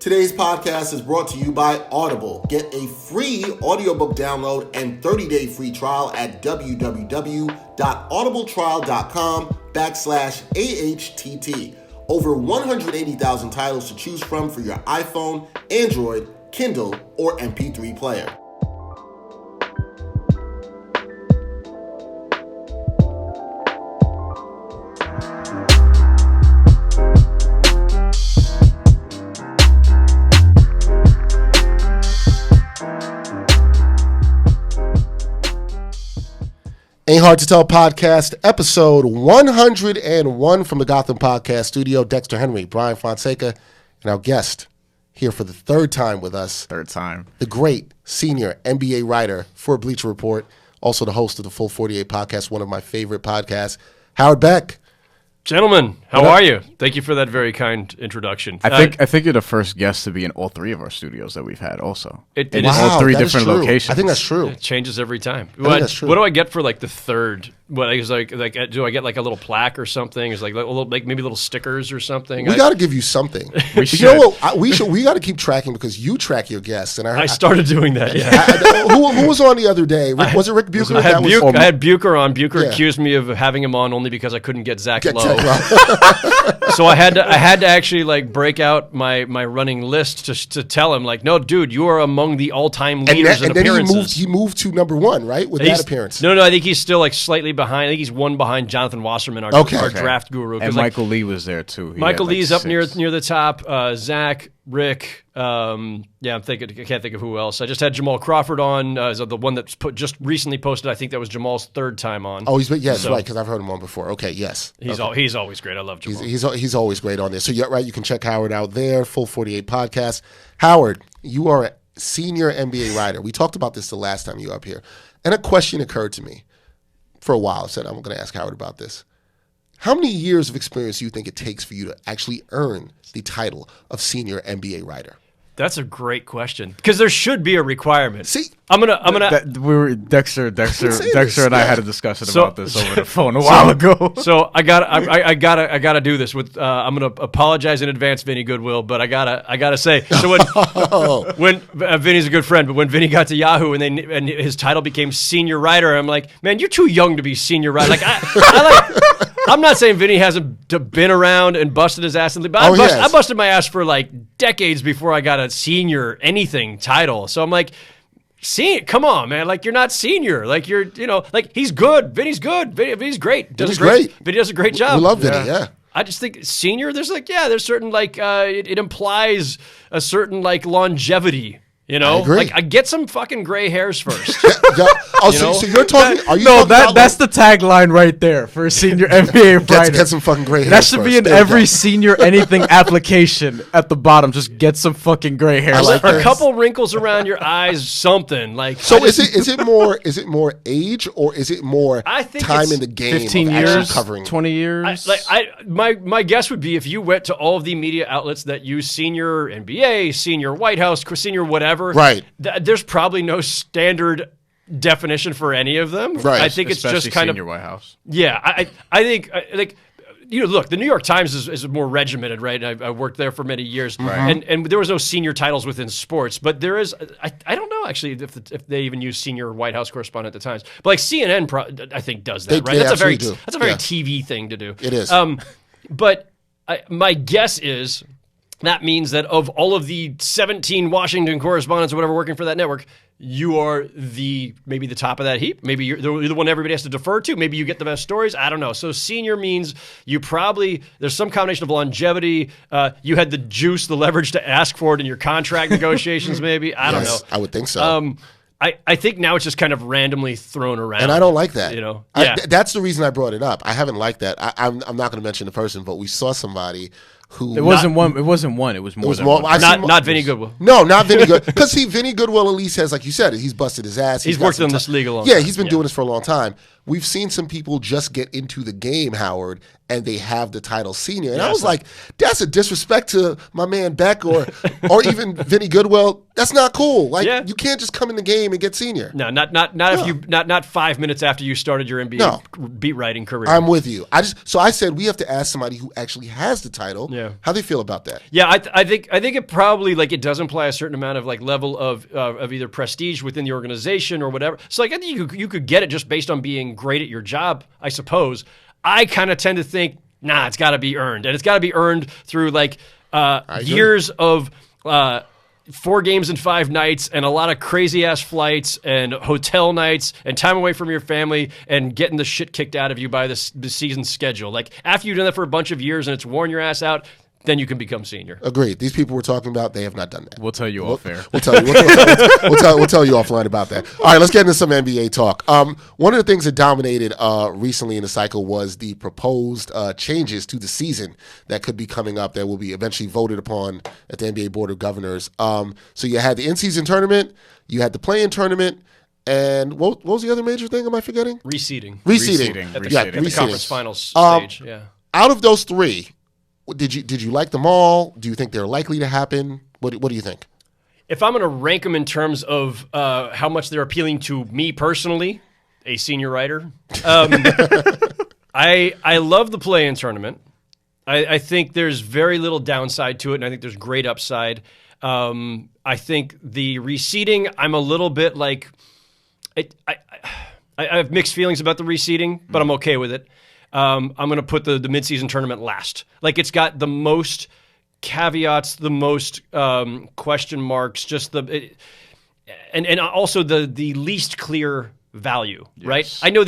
Today's podcast is brought to you by Audible. Get a free audiobook download and 30-day free trial at www.audibletrial.com/AHTT. Over 180,000 titles to choose from for your iPhone, Android, Kindle, or MP3 player. Ain't Hard to Tell podcast, episode 101 from the Gotham Podcast Studio. Dexter Henry, Brian Fonseca, and our guest here for the third time with us. Third time. The great senior NBA writer for Bleacher Report, also the host of the Full 48 podcast, one of my favorite podcasts, Howard Beck. Gentlemen, how are you? Thank you for that very kind introduction. I think you're the first guest to be in all three of our studios that we've had. Also, in all three different locations. I think that's true. It changes every time. I think that's true. What do I get for like the third? What is like? Do I get like a little plaque or something? Is like a little, like maybe little stickers or something? We got to give you something. We should. You know what? We got to keep tracking because you track your guests, and I started doing that. Yeah. Who was on the other day? Was it Rick Bucher? I had Bucher on. Bucher accused me of having him on only because I couldn't get Zach Lowe. So I had to actually like break out my running list to tell him like, no, dude, you are among the all-time leaders in appearances. And then he moved to number one, right, with that appearance. No, I think he's still like slightly behind. I think he's one behind Jonathan Wasserman, our draft guru. And Michael Lee was there too. Michael Lee's up near the top. Zach, Rick. I can't think of who else. I just had Jamal Crawford on, the one that's just recently posted. I think that was Jamal's third time on. Oh, that's right, because I've heard him on before. Okay, yes. He's always great. I love Jamal. He's always great on there. So you're right, you can check Howard out there, Full 48 podcast. Howard, you are a senior NBA writer. We talked about this the last time you were up here. And a question occurred to me for a while. I said, I'm going to ask Howard about this. How many years of experience do you think it takes for you to actually earn the title of senior NBA writer? That's a great question because there should be a requirement. See, Dexter and I had a discussion about this over the phone a while ago. So I gotta do this with. I'm gonna apologize in advance, Vinny Goodwill, but I gotta say. So when Vinny's a good friend, but when Vinny got to Yahoo and his title became senior writer, I'm like, man, you're too young to be senior writer. Like I'm not saying Vinny hasn't been around and busted his ass, but I busted my ass for like decades before I got a senior anything title. So I'm like, come on, man. Like, you're not senior. Like, you're, like, he's good. Vinny's good. Vinny's great. Vinny's great. Vinny does a great job. We love Vinny, yeah. I just think senior, there's certain, like, it implies a certain, like, longevity. I agree. Like I get some fucking gray hairs first. So you're talking? That's the tagline right there for a senior NBA writer. Get some fucking gray hairs. That should be in every senior anything application at the bottom. Just get some fucking gray hairs. Like a couple wrinkles around your eyes, something like. So is it more age or is it more time in the game? 15 years, covering 20 years. My guess would be if you went to all of the media outlets that use senior NBA, senior White House, senior whatever. Right. There's probably no standard definition for any of them. Right. I think especially it's just kind senior of White House. Yeah. I think like. Look, the New York Times is more regimented, right? I worked there for many years, right. and there was no senior titles within sports, but there is. I don't know actually if they even use senior White House correspondent at the Times, but like CNN, I think does that, right? That's a very TV thing to do. It is. But my guess is that means that of all of the 17 Washington correspondents or whatever working for that network, you are maybe the top of that heap. Maybe you're the one everybody has to defer to. Maybe you get the best stories. I don't know. So senior means there's some combination of longevity. You had the juice, the leverage to ask for it in your contract negotiations. Maybe I don't know. I would think so. I think now it's just kind of randomly thrown around, and I don't like that. That's the reason I brought it up. I haven't liked that. I'm not going to mention the person, but we saw somebody who it wasn't one. It wasn't one. It was more than one. Not Vinny Goodwill. No, not Vinny Goodwill. Because Vinny Goodwill at least has, like you said, he's busted his ass. He's worked in this league a long time. Yeah, he's been doing this for a long time. We've seen some people just get into the game, Howard, and they have the title senior. And I was like, that's a disrespect to my man Beck or even Vinny Goodwill. That's not cool. Like, you can't just come in the game and get senior. No, not 5 minutes after you started your NBA beat writing career. I'm with you. So I said we have to ask somebody who actually has the title Yeah. How do you feel about that? Yeah, I think it probably like it does imply a certain amount of like level of either prestige within the organization or whatever. So like I think you could get it just based on being great at your job, I suppose. I kind of tend to think, nah, it's got to be earned, and it's got to be earned through like years of 4 games and 5 nights and a lot of crazy ass flights and hotel nights and time away from your family and getting the shit kicked out of you by the season schedule. Like after you've done that for a bunch of years and it's worn your ass out, then you can become senior. Agreed. These people we're talking about, they have not done that. We'll tell you off air. We'll tell you. We'll tell you offline about that. All right, let's get into some NBA talk. One of the things that dominated recently in the cycle was the proposed changes to the season that could be coming up that will be eventually voted upon at the NBA Board of Governors. So you had the in-season tournament, you had the play-in tournament, and what was the other major thing? Am I forgetting? Reseeding. Reseeding. At the conference finals stage. Yeah. Out of those 3. Did you like them all? Do you think they're likely to happen? What do you think? If I'm going to rank them in terms of how much they're appealing to me personally, a senior writer, I love the play-in tournament. I think there's very little downside to it, and I think there's great upside. I think the reseeding, I'm a little bit like I have mixed feelings about the reseeding, but I'm okay with it. I'm going to put the midseason tournament last. Like it's got the most caveats, the most question marks, just and also the least clear value, yes. Right? I know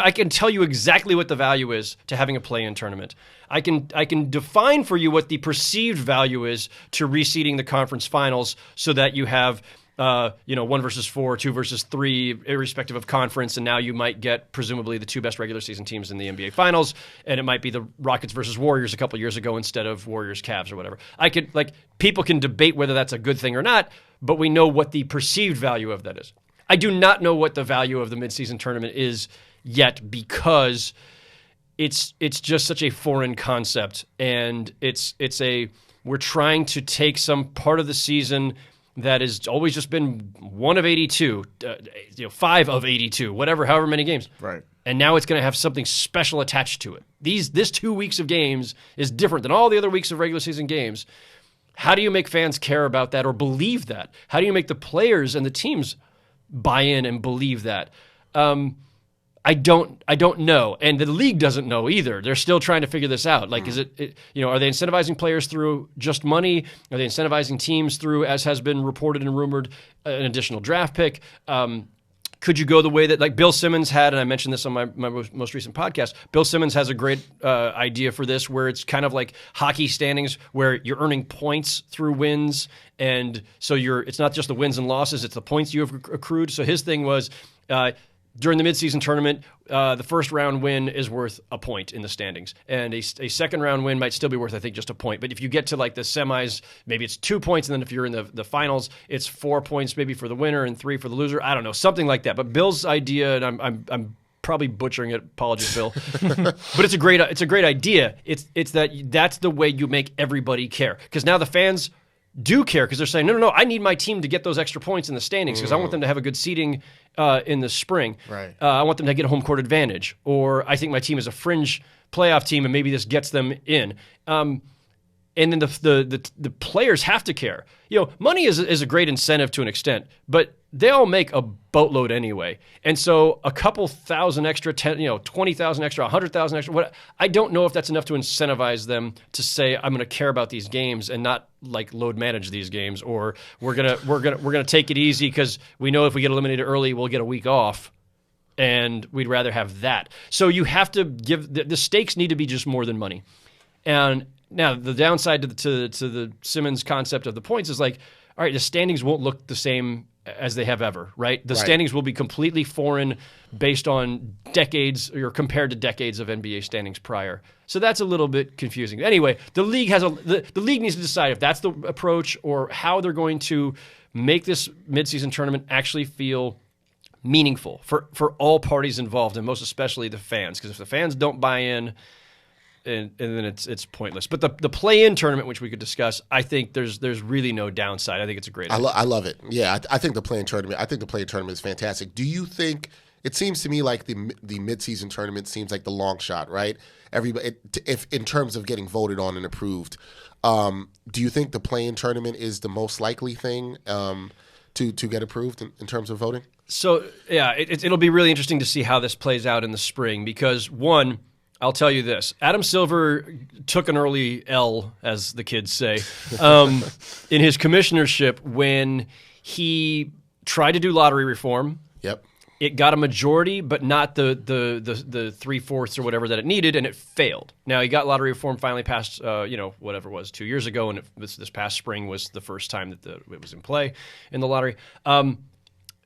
I can tell you exactly what the value is to having a play-in tournament. I can define for you what the perceived value is to reseeding the conference finals so that you have 1 versus 4, 2 versus 3, irrespective of conference, and now you might get presumably the 2 best regular season teams in the NBA Finals, and it might be the Rockets versus Warriors a couple years ago instead of Warriors Cavs or whatever. People can debate whether that's a good thing or not, but we know what the perceived value of that is. I do not know what the value of the midseason tournament is yet because it's just such a foreign concept, and we're trying to take some part of the season that has always just been 1 of 82, 5 of 82, however many games. Right. And now it's going to have something special attached to it. This 2 weeks of games is different than all the other weeks of regular season games. How do you make fans care about that or believe that? How do you make the players and the teams buy in and believe that? I don't know, and the league doesn't know either. They're still trying to figure this out. Like, is it are they incentivizing players through just money? Are they incentivizing teams through, as has been reported and rumored, an additional draft pick? Could you go the way that like Bill Simmons had, and I mentioned this on my most recent podcast, Bill Simmons has a great idea for this where it's kind of like hockey standings where you're earning points through wins, and so it's not just the wins and losses, it's the points you have accrued. So his thing was during the midseason tournament, the first round win is worth a point in the standings, and a second round win might still be worth, I think, just a point. But if you get to like the semis, maybe it's 2 points, and then if you're in the finals, it's 4 points maybe for the winner and 3 for the loser. I don't know, something like that. But Bill's idea, and I'm probably butchering it. Apologies, Bill. But it's a great idea. It's that's the way you make everybody care, because now the fans do care because they're saying, no, I need my team to get those extra points in the standings because I want them to have a good seeding in the spring. Right. I want them to get a home court advantage, or I think my team is a fringe playoff team and maybe this gets them in. And then the players have to care. Money is a great incentive to an extent, but they all make a boatload anyway. And so a couple thousand extra, 20,000 extra, 100,000 extra, I don't know if that's enough to incentivize them to say, I'm going to care about these games and not like load manage these games, or we're gonna take it easy because we know if we get eliminated early, we'll get a week off. And we'd rather have that. So you have to give the stakes need to be just more than money. And now the downside to the Simmons concept of the points is like, all right, the standings won't look the same as they have ever, right? The standings will be completely foreign based on decades or compared to decades of NBA standings prior. So that's a little bit confusing. Anyway, the league the league needs to decide if that's the approach or how they're going to make this midseason tournament actually feel meaningful for all parties involved, and most especially the fans. Because if the fans don't buy in, and then it's pointless. But the play-in tournament, which we could discuss, I think there's really no downside. I think it's a great idea. I love it. Yeah, I think the play-in tournament is fantastic. Do you think it seems to me like the midseason tournament seems like the long shot, right? Everybody, if in terms of getting voted on and approved, do you think the play-in tournament is the most likely thing to get approved in terms of voting? So yeah, it'll be really interesting to see how this plays out in the spring because one, I'll tell you this: Adam Silver took an early L, as the kids say, in his commissionership when he tried to do lottery reform. Yep. It got a majority, but not the 3/4 or whatever that it needed, and it failed. Now he got lottery reform finally passed, whatever it was 2 years ago, and this past spring was the first time that it was in play in the lottery.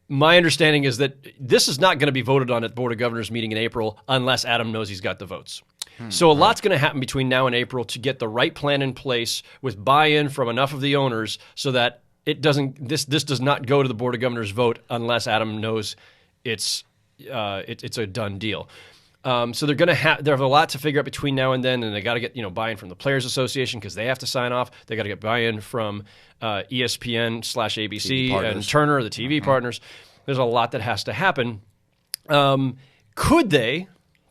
My understanding is that this is not going to be voted on at the Board of Governors meeting in April unless Adam knows he's got the votes. So a lot's going to happen between now and April to get the right plan in place with buy-in from enough of the owners so that it doesn't. This does not go to the Board of Governors vote unless Adam knows it's a done deal. So they're going to have a lot to figure out between now and then, and they got to get buy-in from the Players Association because they have to sign off. They got to get buy-in from ESPN/ABC and Turner, the TV partners. There's a lot that has to happen. Could they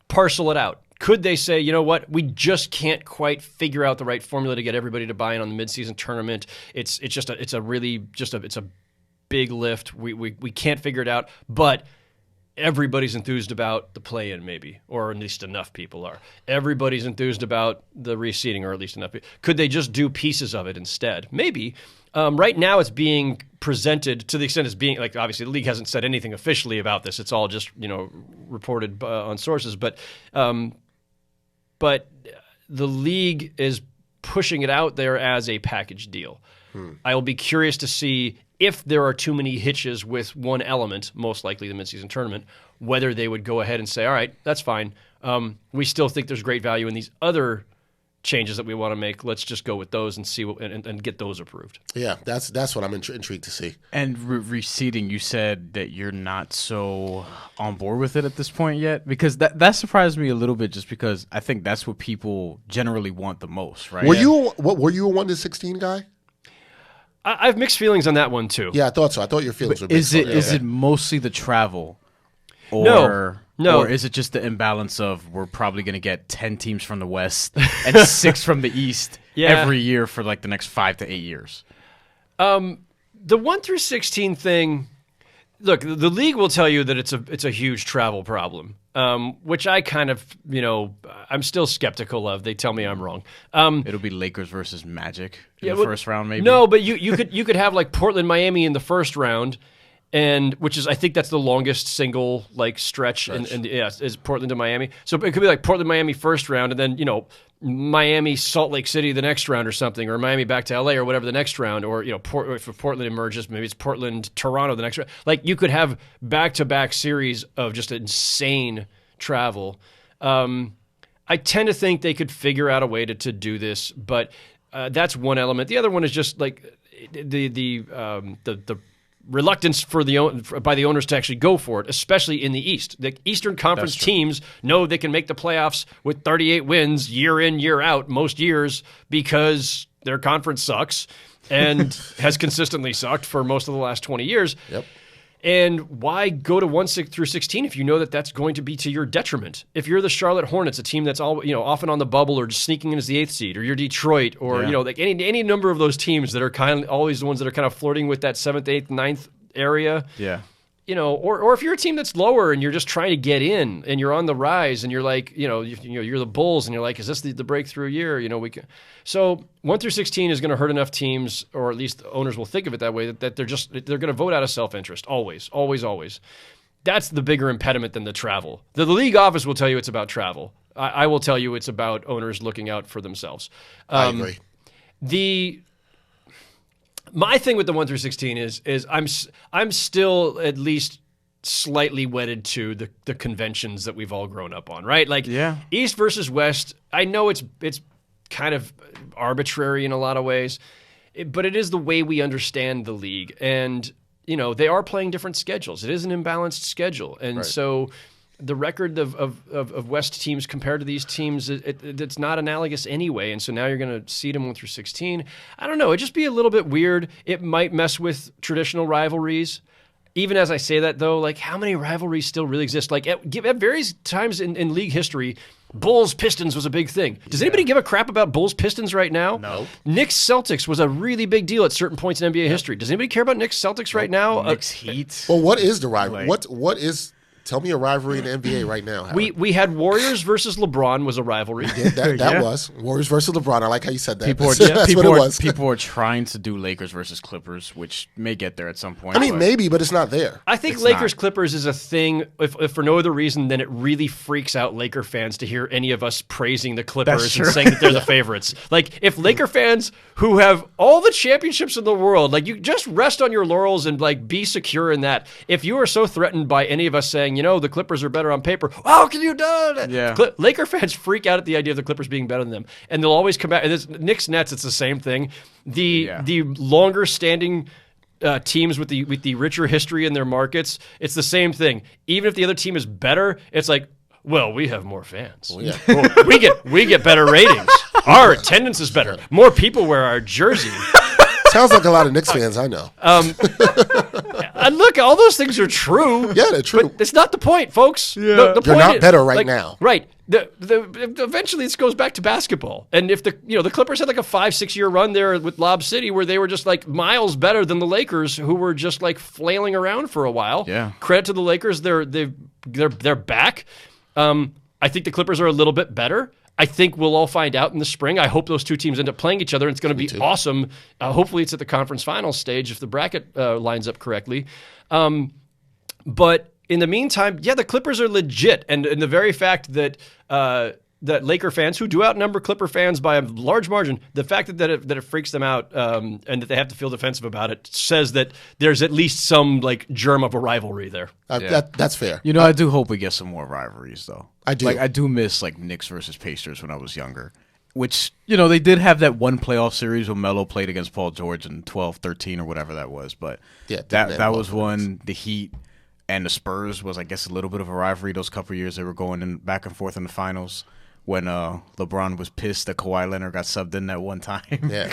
parcel it out? Could they say, you know what, we just can't quite figure out the right formula to get everybody to buy in on the midseason tournament? It's a big lift. We can't figure it out, but everybody's enthused about the play-in, maybe, or at least enough people are. Everybody's enthused about the reseeding, or at least enough people. Could they just do pieces of it instead? Maybe. Right now it's being presented to the extent it's being, like, obviously the league hasn't said anything officially about this. It's all just, reported on sources. But the league is pushing it out there as a package deal. I will be curious to see if there are too many hitches with one element, most likely the midseason tournament, whether they would go ahead and say, all right, that's fine. We still think there's great value in these other changes that we want to make. Let's just go with those and see and get those approved. Yeah, that's what I'm intrigued to see. And reseeding, you said that you're not so on board with it at this point yet, because that surprised me a little bit, just because I think that's what people generally want the most, right? Were you a 1-16 guy? I have mixed feelings on that one too. Yeah, I thought so. I thought your feelings were mixed. Is it mostly the travel? No. Or is it just the imbalance of we're probably going to get 10 teams from the West and 6 from the East every year for like the next 5 to 8 years? The 1-16 thing, look, the league will tell you that it's a huge travel problem, which I kind of, I'm still skeptical of. They tell me I'm wrong. It'll be Lakers versus Magic in the first round, maybe? No, but you could have like Portland, Miami in the first round, and which is, I think that's the longest single stretch. And is Portland to Miami. So it could be like Portland, Miami first round, and then Miami, Salt Lake City the next round or something, or Miami back to LA or whatever the next round, or if Portland emerges, maybe it's Portland, Toronto the next round. Like, you could have back-to-back series of just insane travel. I tend to think they could figure out a way to do this, but that's one element. The other one is just like the reluctance by the owners to actually go for it, especially in the East. The Eastern Conference teams know they can make the playoffs with 38 wins year in, year out, most years, because their conference sucks and has consistently sucked for most of the last 20 years. Yep. And why go to 1-16 if you know that that's going to be to your detriment? If you're the Charlotte Hornets, a team that's often on the bubble or just sneaking in as the 8th seed, or you're Detroit, or like any number of those teams that are kind of always the ones that are kind of flirting with that 7th, 8th, 9th area. Yeah. Or if you're a team that's lower and you're just trying to get in and you're on the rise and you're like, you're the Bulls and you're like, is this the breakthrough year? So 1-16 is going to hurt enough teams, or at least owners will think of it that way, that they're going to vote out of self-interest. Always, always, always. That's the bigger impediment than the travel. The league office will tell you it's about travel. I will tell you it's about owners looking out for themselves. I agree. My thing with the 1-16 is I'm still at least slightly wedded to the conventions that we've all grown up on, right? Like, East versus West. I know it's kind of arbitrary in a lot of ways, but it is the way we understand the league, and they are playing different schedules. It is an imbalanced schedule, and so the record of West teams compared to these teams, it's not analogous anyway. And so now you're going to seed them 1-16. I don't know. It'd just be a little bit weird. It might mess with traditional rivalries. even as I say that, though, like, how many rivalries still really exist? Like, at various times in league history, Bulls-Pistons was a big thing. Does anybody give a crap about Bulls-Pistons right now? No. Knicks-Celtics was a really big deal at certain points in NBA history. Does anybody care about Knicks-Celtics right now? Knicks-Heat. Well, what is the rivalry? What is... Tell me a rivalry in the NBA right now, Howard. We had Warriors versus LeBron was a rivalry. That was. Warriors versus LeBron. I like how you said that. That's what it was. People are trying to do Lakers versus Clippers, which may get there at some point. I mean, maybe, but it's not there. I think Lakers-Clippers is a thing, if for no other reason than it really freaks out Laker fans to hear any of us praising the Clippers and saying that they're the favorites. Like, if Laker fans who have all the championships in the world, like, you just rest on your laurels and, like, be secure in that. If you are so threatened by any of us saying, the Clippers are better on paper, how can you do that? Yeah. Laker fans freak out at the idea of the Clippers being better than them, and they'll always come back. And Knicks-Nets, it's the same thing. The longer standing teams with the richer history in their markets, it's the same thing. Even if the other team is better, it's like, well, we have more fans. Well, yeah. we get better ratings. Our attendance is better. More people wear our jersey. Sounds like a lot of Knicks fans I know. And look, all those things are true. Yeah, they're true. But it's not the point, folks. Yeah. The You're point not is, better right now. Right. Eventually, this goes back to basketball. And if the Clippers had like a 5-6 year run there with Lob City where they were just like miles better than the Lakers, who were just like flailing around for a while. Yeah. Credit to the Lakers, they're back. I think the Clippers are a little bit better. I think we'll all find out in the spring. I hope those two teams end up playing each other, and it's going to be awesome. Hopefully it's at the conference finals stage if the bracket lines up correctly. But in the meantime, the Clippers are legit. And the very fact that that Laker fans, who do outnumber Clipper fans by a large margin, the fact that it freaks them out and that they have to feel defensive about it says that there's at least some like germ of a rivalry there. That's fair. I do hope we get some more rivalries, though. I do. Like, I do miss like Knicks versus Pacers when I was younger, which, they did have that one playoff series when Melo played against Paul George in 12-13 or whatever that was. But that was one. The Heat and the Spurs was, I guess, a little bit of a rivalry those couple of years they were going back and forth in the finals. When LeBron was pissed that Kawhi Leonard got subbed in that one time. Yeah.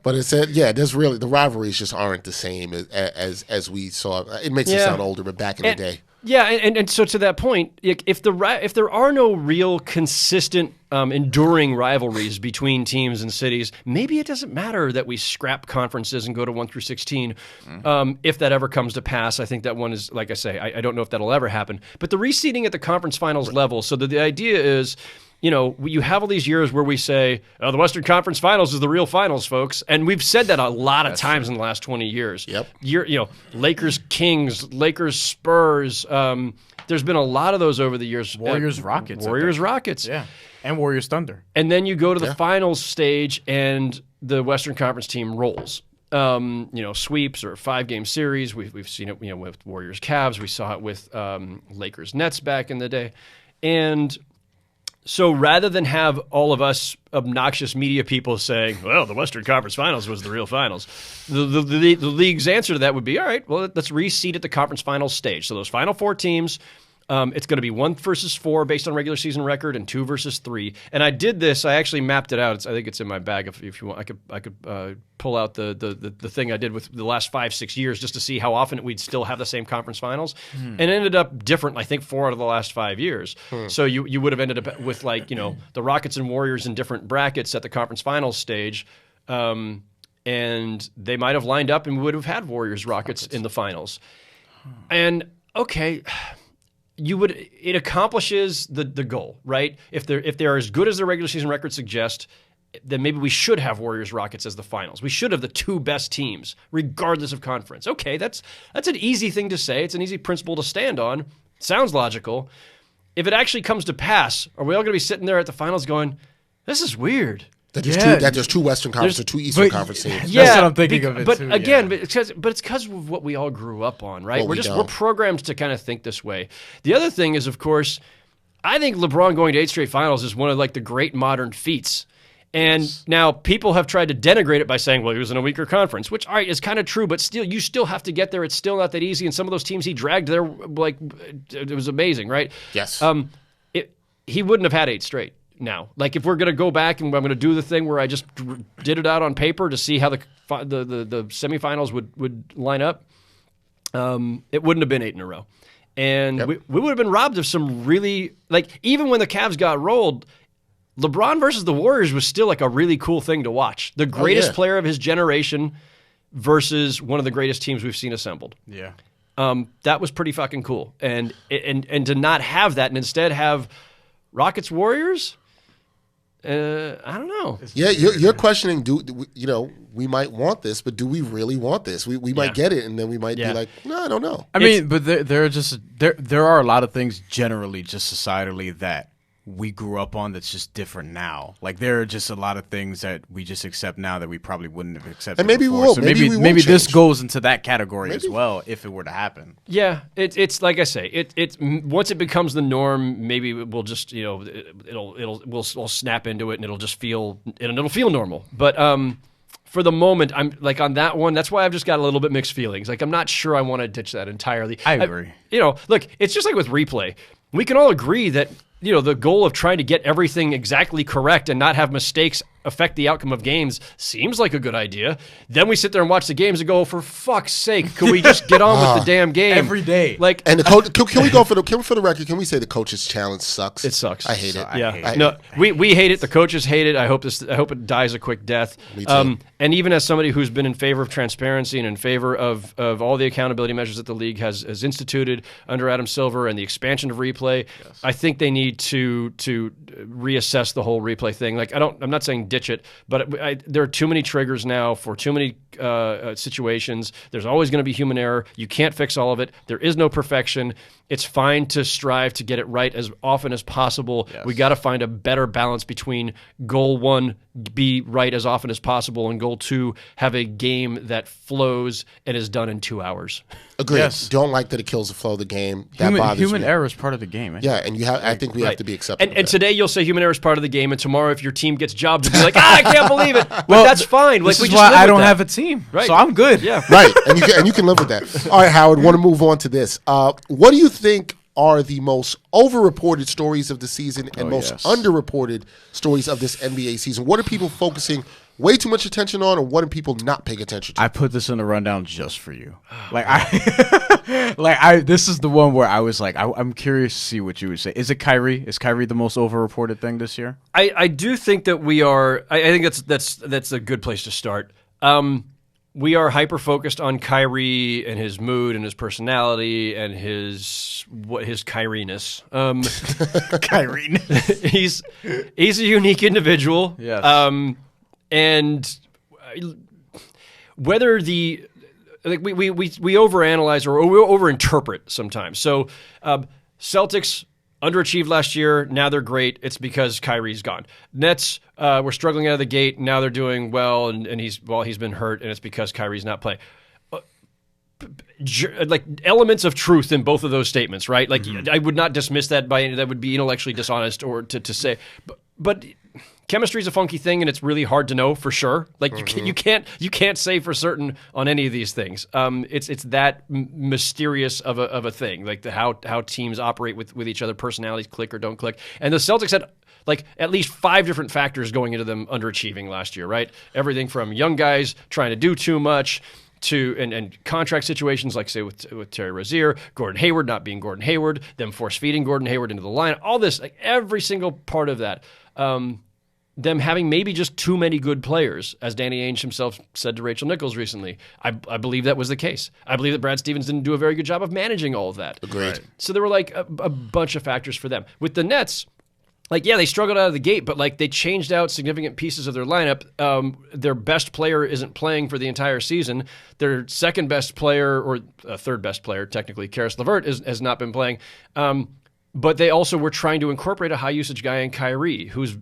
But it said, there's really, the rivalries just aren't the same as we saw. It makes it sound older, but back in the day. Yeah, and so to that point, if there are no real consistent, enduring rivalries between teams and cities, maybe it doesn't matter that we scrap conferences and go to 1 through 16. If that ever comes to pass, I think that one is, like I say, I don't know if that'll ever happen. But the reseeding at the conference finals level, so the idea is, you have all these years where we say, the Western Conference Finals is the real finals, folks. And we've said that a lot of times in the last 20 years. Yep. Lakers Kings, Lakers Spurs. There's been a lot of those over the years. Warriors Rockets. Yeah. And Warriors Thunder. And then you go to the finals stage and the Western Conference team rolls. Sweeps or 5-game series. We've seen it, with Warriors Cavs. We saw it with Lakers Nets back in the day. And so rather than have all of us obnoxious media people saying, well, the Western Conference Finals was the real finals, the league's answer to that would be, all right, well, let's reseed at the conference finals stage. So those final 4 teams, it's going to be 1 versus 4 based on regular season record and 2 versus 3. And I did this. I actually mapped it out. I think it's in my bag. If you want, I could pull out the thing I did with the last 5-6 years just to see how often we'd still have the same conference finals. And it ended up different, I think, 4 out of the last 5 years. So you would have ended up with the Rockets and Warriors in different brackets at the conference finals stage. And they might have lined up and we would have had Warriors Rockets in the finals. And okay, it accomplishes the goal, right? If they're as good as their regular season record suggests, then maybe we should have Warriors Rockets as the finals. We should have the 2 best teams, regardless of conference. Okay, that's an easy thing to say. It's an easy principle to stand on. Sounds logical. If it actually comes to pass, are we all going to be sitting there at the finals going, this is weird? That there's 2 Western Conference or 2 Eastern Conference teams. Yeah, that's what I'm thinking of it but too. Again, but it's because of what we all grew up on, right? Well, we're programmed to kind of think this way. The other thing is, of course, I think LeBron going to 8 straight finals is one of like the great modern feats. And now people have tried to denigrate it by saying, well, he was in a weaker conference, which, all right, is kind of true, but still, you still have to get there. It's still not that easy. And some of those teams he dragged there, like, it was amazing, right? Yes. He wouldn't have had 8 straight. Now, like if we're going to go back and I'm going to do the thing where I just did it out on paper to see how the semifinals would line up, it wouldn't have been 8 in a row. And we would have been robbed of some really, like, even when the Cavs got rolled, LeBron versus the Warriors was still like a really cool thing to watch. The greatest player of his generation versus one of the greatest teams we've seen assembled. Yeah. That was pretty fucking cool. And to not have that and instead have Rockets Warriors, I don't know. Yeah, you're questioning, we might want this, but do we really want this? We might get it, and then we might be like, no, I don't know. I mean, but there are a lot of things generally just societally that we grew up on that's just different now. Like, there are just a lot of things that we just accept now that we probably wouldn't have accepted and maybe before. We will. So maybe this goes into that category as well if it were to happen. Yeah, it's like I say, it's once it becomes the norm, maybe we'll just we'll snap into it and it'll feel normal. But for the moment, I'm like on that one. That's why I've just got a little bit mixed feelings. Like, I'm not sure I want to ditch that entirely. I agree. Look, it's just like with replay. We can all agree that the goal of trying to get everything exactly correct and not have mistakes affect the outcome of games seems like a good idea. Then we sit there and watch the games and go, for fuck's sake, can we just get on with the damn game every day? Like, and the coach, can we go for the record? Can we say the coach's challenge sucks? It sucks. I hate it. We hate it. The coaches hate it. I hope it dies a quick death. Me too. And even as somebody who's been in favor of transparency and in favor of all the accountability measures that the league has instituted under Adam Silver and the expansion of replay, I think they need to reassess the whole replay thing. Like, I'm not saying ditch it, but there are too many triggers now for too many situations. There's always going to be human error. You can't fix all of it. There is no perfection. It's fine to strive to get it right as often as possible. Yes. We got to find a better balance between goal 1, be right as often as possible, and goal 2, have a game that flows and is done in 2 hours. Agreed. Yes. Don't like that it kills the flow of the game. That bothers me. Human error is part of the game. Yeah, and I think we have to be accepting. And today you'll say human error is part of the game, and tomorrow if your team gets jobbed, you'll be like, I can't believe it. But that's fine. This is why I don't have a team, right? So I'm good. Yeah, right. And you can live with that. All right, Howard. Want to move on to this? What do you think are the most overreported stories of the season and most underreported stories of this NBA season? What are people focusing way too much attention on, or what are people not paying attention to? I put this in the rundown just for you. This is the one where I was like, I'm curious to see what you would say. Is it Kyrie? Is Kyrie the most overreported thing this year? I do think that we are. I think that's a good place to start. We are hyper focused on Kyrie and his mood and his personality and his Kyrie-ness. Kyrie-ness. He's a unique individual. Yes. And whether we overanalyze or we overinterpret sometimes. So Celtics underachieved last year. Now they're great. It's because Kyrie's gone. Nets were struggling out of the gate. Now they're doing well, and he's been hurt, and it's because Kyrie's not playing. Like elements of truth in both of those statements, right? Like I would not dismiss that that would be intellectually dishonest or to say, but chemistry is a funky thing, and it's really hard to know for sure. Like you can't say for certain on any of these things. It's that mysterious of a thing, like how teams operate with each other, personalities click or don't click. And the Celtics had like at least 5 different factors going into them underachieving last year, right? Everything from young guys trying to do too much to and contract situations like say with Terry Rozier, Gordon Hayward not being Gordon Hayward, them force feeding Gordon Hayward into the line, all this, like every single part of that. Them having maybe just too many good players, as Danny Ainge himself said to Rachel Nichols recently. I believe that was the case. I believe that Brad Stevens didn't do a very good job of managing all of that. Agreed. Right. So there were like a bunch of factors for them. With the Nets, like, yeah, they struggled out of the gate, but like they changed out significant pieces of their lineup. Their best player isn't playing for the entire season. Their second best player, or third best player, technically, Karis LeVert, has not been playing. But they also were trying to incorporate a high usage guy in Kyrie, who's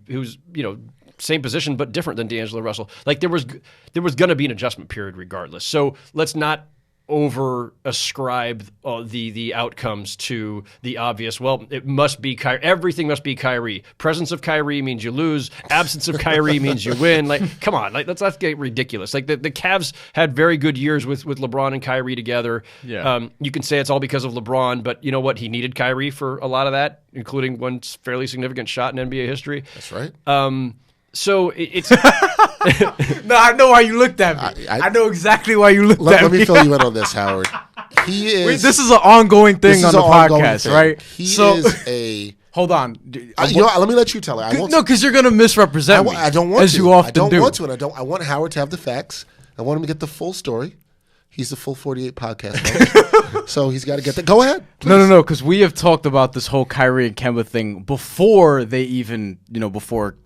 same position but different than D'Angelo Russell. Like there was going to be an adjustment period regardless. So let's not over ascribe the outcomes to the obvious. Well, it must be Kyrie. Everything must be Kyrie. Presence of Kyrie means you lose. Absence of Kyrie means you win. Like, come on, like let's get ridiculous. Like the Cavs had very good years with LeBron and Kyrie together. Yeah. You can say it's all because of LeBron, but you know what? He needed Kyrie for a lot of that, including one fairly significant shot in NBA history. That's right. So it's no, I know why you looked at me. I know exactly why you looked at me. Let me fill you in on this, Howard. He is. This is an ongoing thing on the podcast, right? He is a. Hold on. Let me let you tell her. No, because you're going to misrepresent me. I don't want to. As you often do. I don't want to, and I want Howard to have the facts. I want him to get the full story. He's the full 48 podcast host. So he's got to get that. Go ahead. Please. No, because we have talked about this whole Kyrie and Kemba thing before they even, before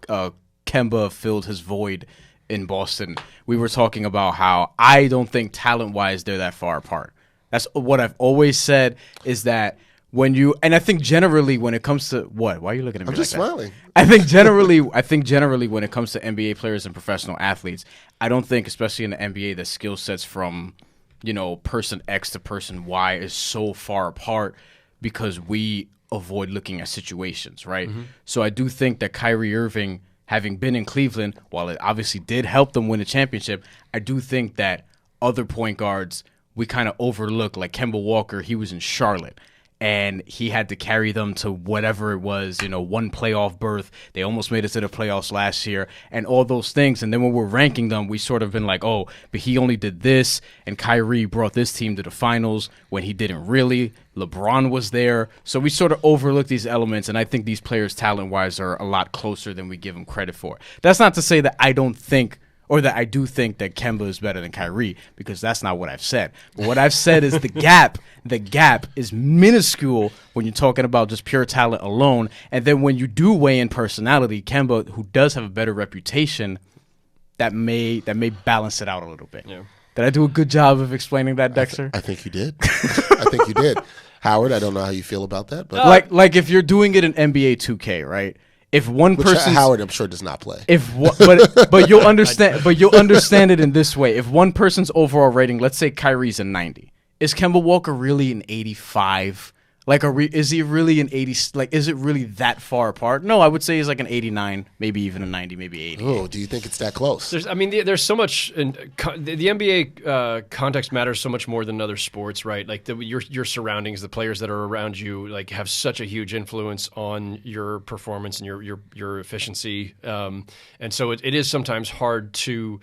Kemba filled his void in Boston. We were talking about how I don't think talent-wise they're that far apart. That's what I've always said is that and I think generally when it comes to what? Why are you looking at me? I'm just smiling. I think generally when it comes to NBA players and professional athletes, I don't think, especially in the NBA, the skill sets from person X to person Y is so far apart because we avoid looking at situations, right? Mm-hmm. So I do think that Kyrie Irving, having been in Cleveland, while it obviously did help them win a championship, I do think that other point guards we kind of overlook, like Kemba Walker, he was in Charlotte. And he had to carry them to whatever it was, one playoff berth. They almost made it to the playoffs last year and all those things. And then when we're ranking them, we sort of been like, oh, but he only did this. And Kyrie brought this team to the finals when he didn't really. LeBron was there. So we sort of overlook these elements. And I think these players, talent-wise, are a lot closer than we give them credit for. That's not to say that I don't think or that I do think that Kemba is better than Kyrie, because that's not what I've said. But what I've said is the gap is minuscule when you're talking about just pure talent alone. And then when you do weigh in personality, Kemba, who does have a better reputation, that may balance it out a little bit. Yeah. Did I do a good job of explaining that, Dexter? I think you did. I think you did. Howard, I don't know how you feel about that. But like if you're doing it in NBA 2K, right? If one person Howard, I'm sure, does not play. But you'll understand. But you'll understand it in this way. If one person's overall rating, let's say Kyrie's a 90, is Kemba Walker really an 85? Like, is he really an 80? Like, is it really that far apart? No, I would say he's like an 89, maybe even a 90, maybe 80. Oh, do you think it's that close? There's so much. The NBA context matters so much more than other sports, right? Like your surroundings, the players that are around you, like have such a huge influence on your performance and your efficiency. And so it is sometimes hard to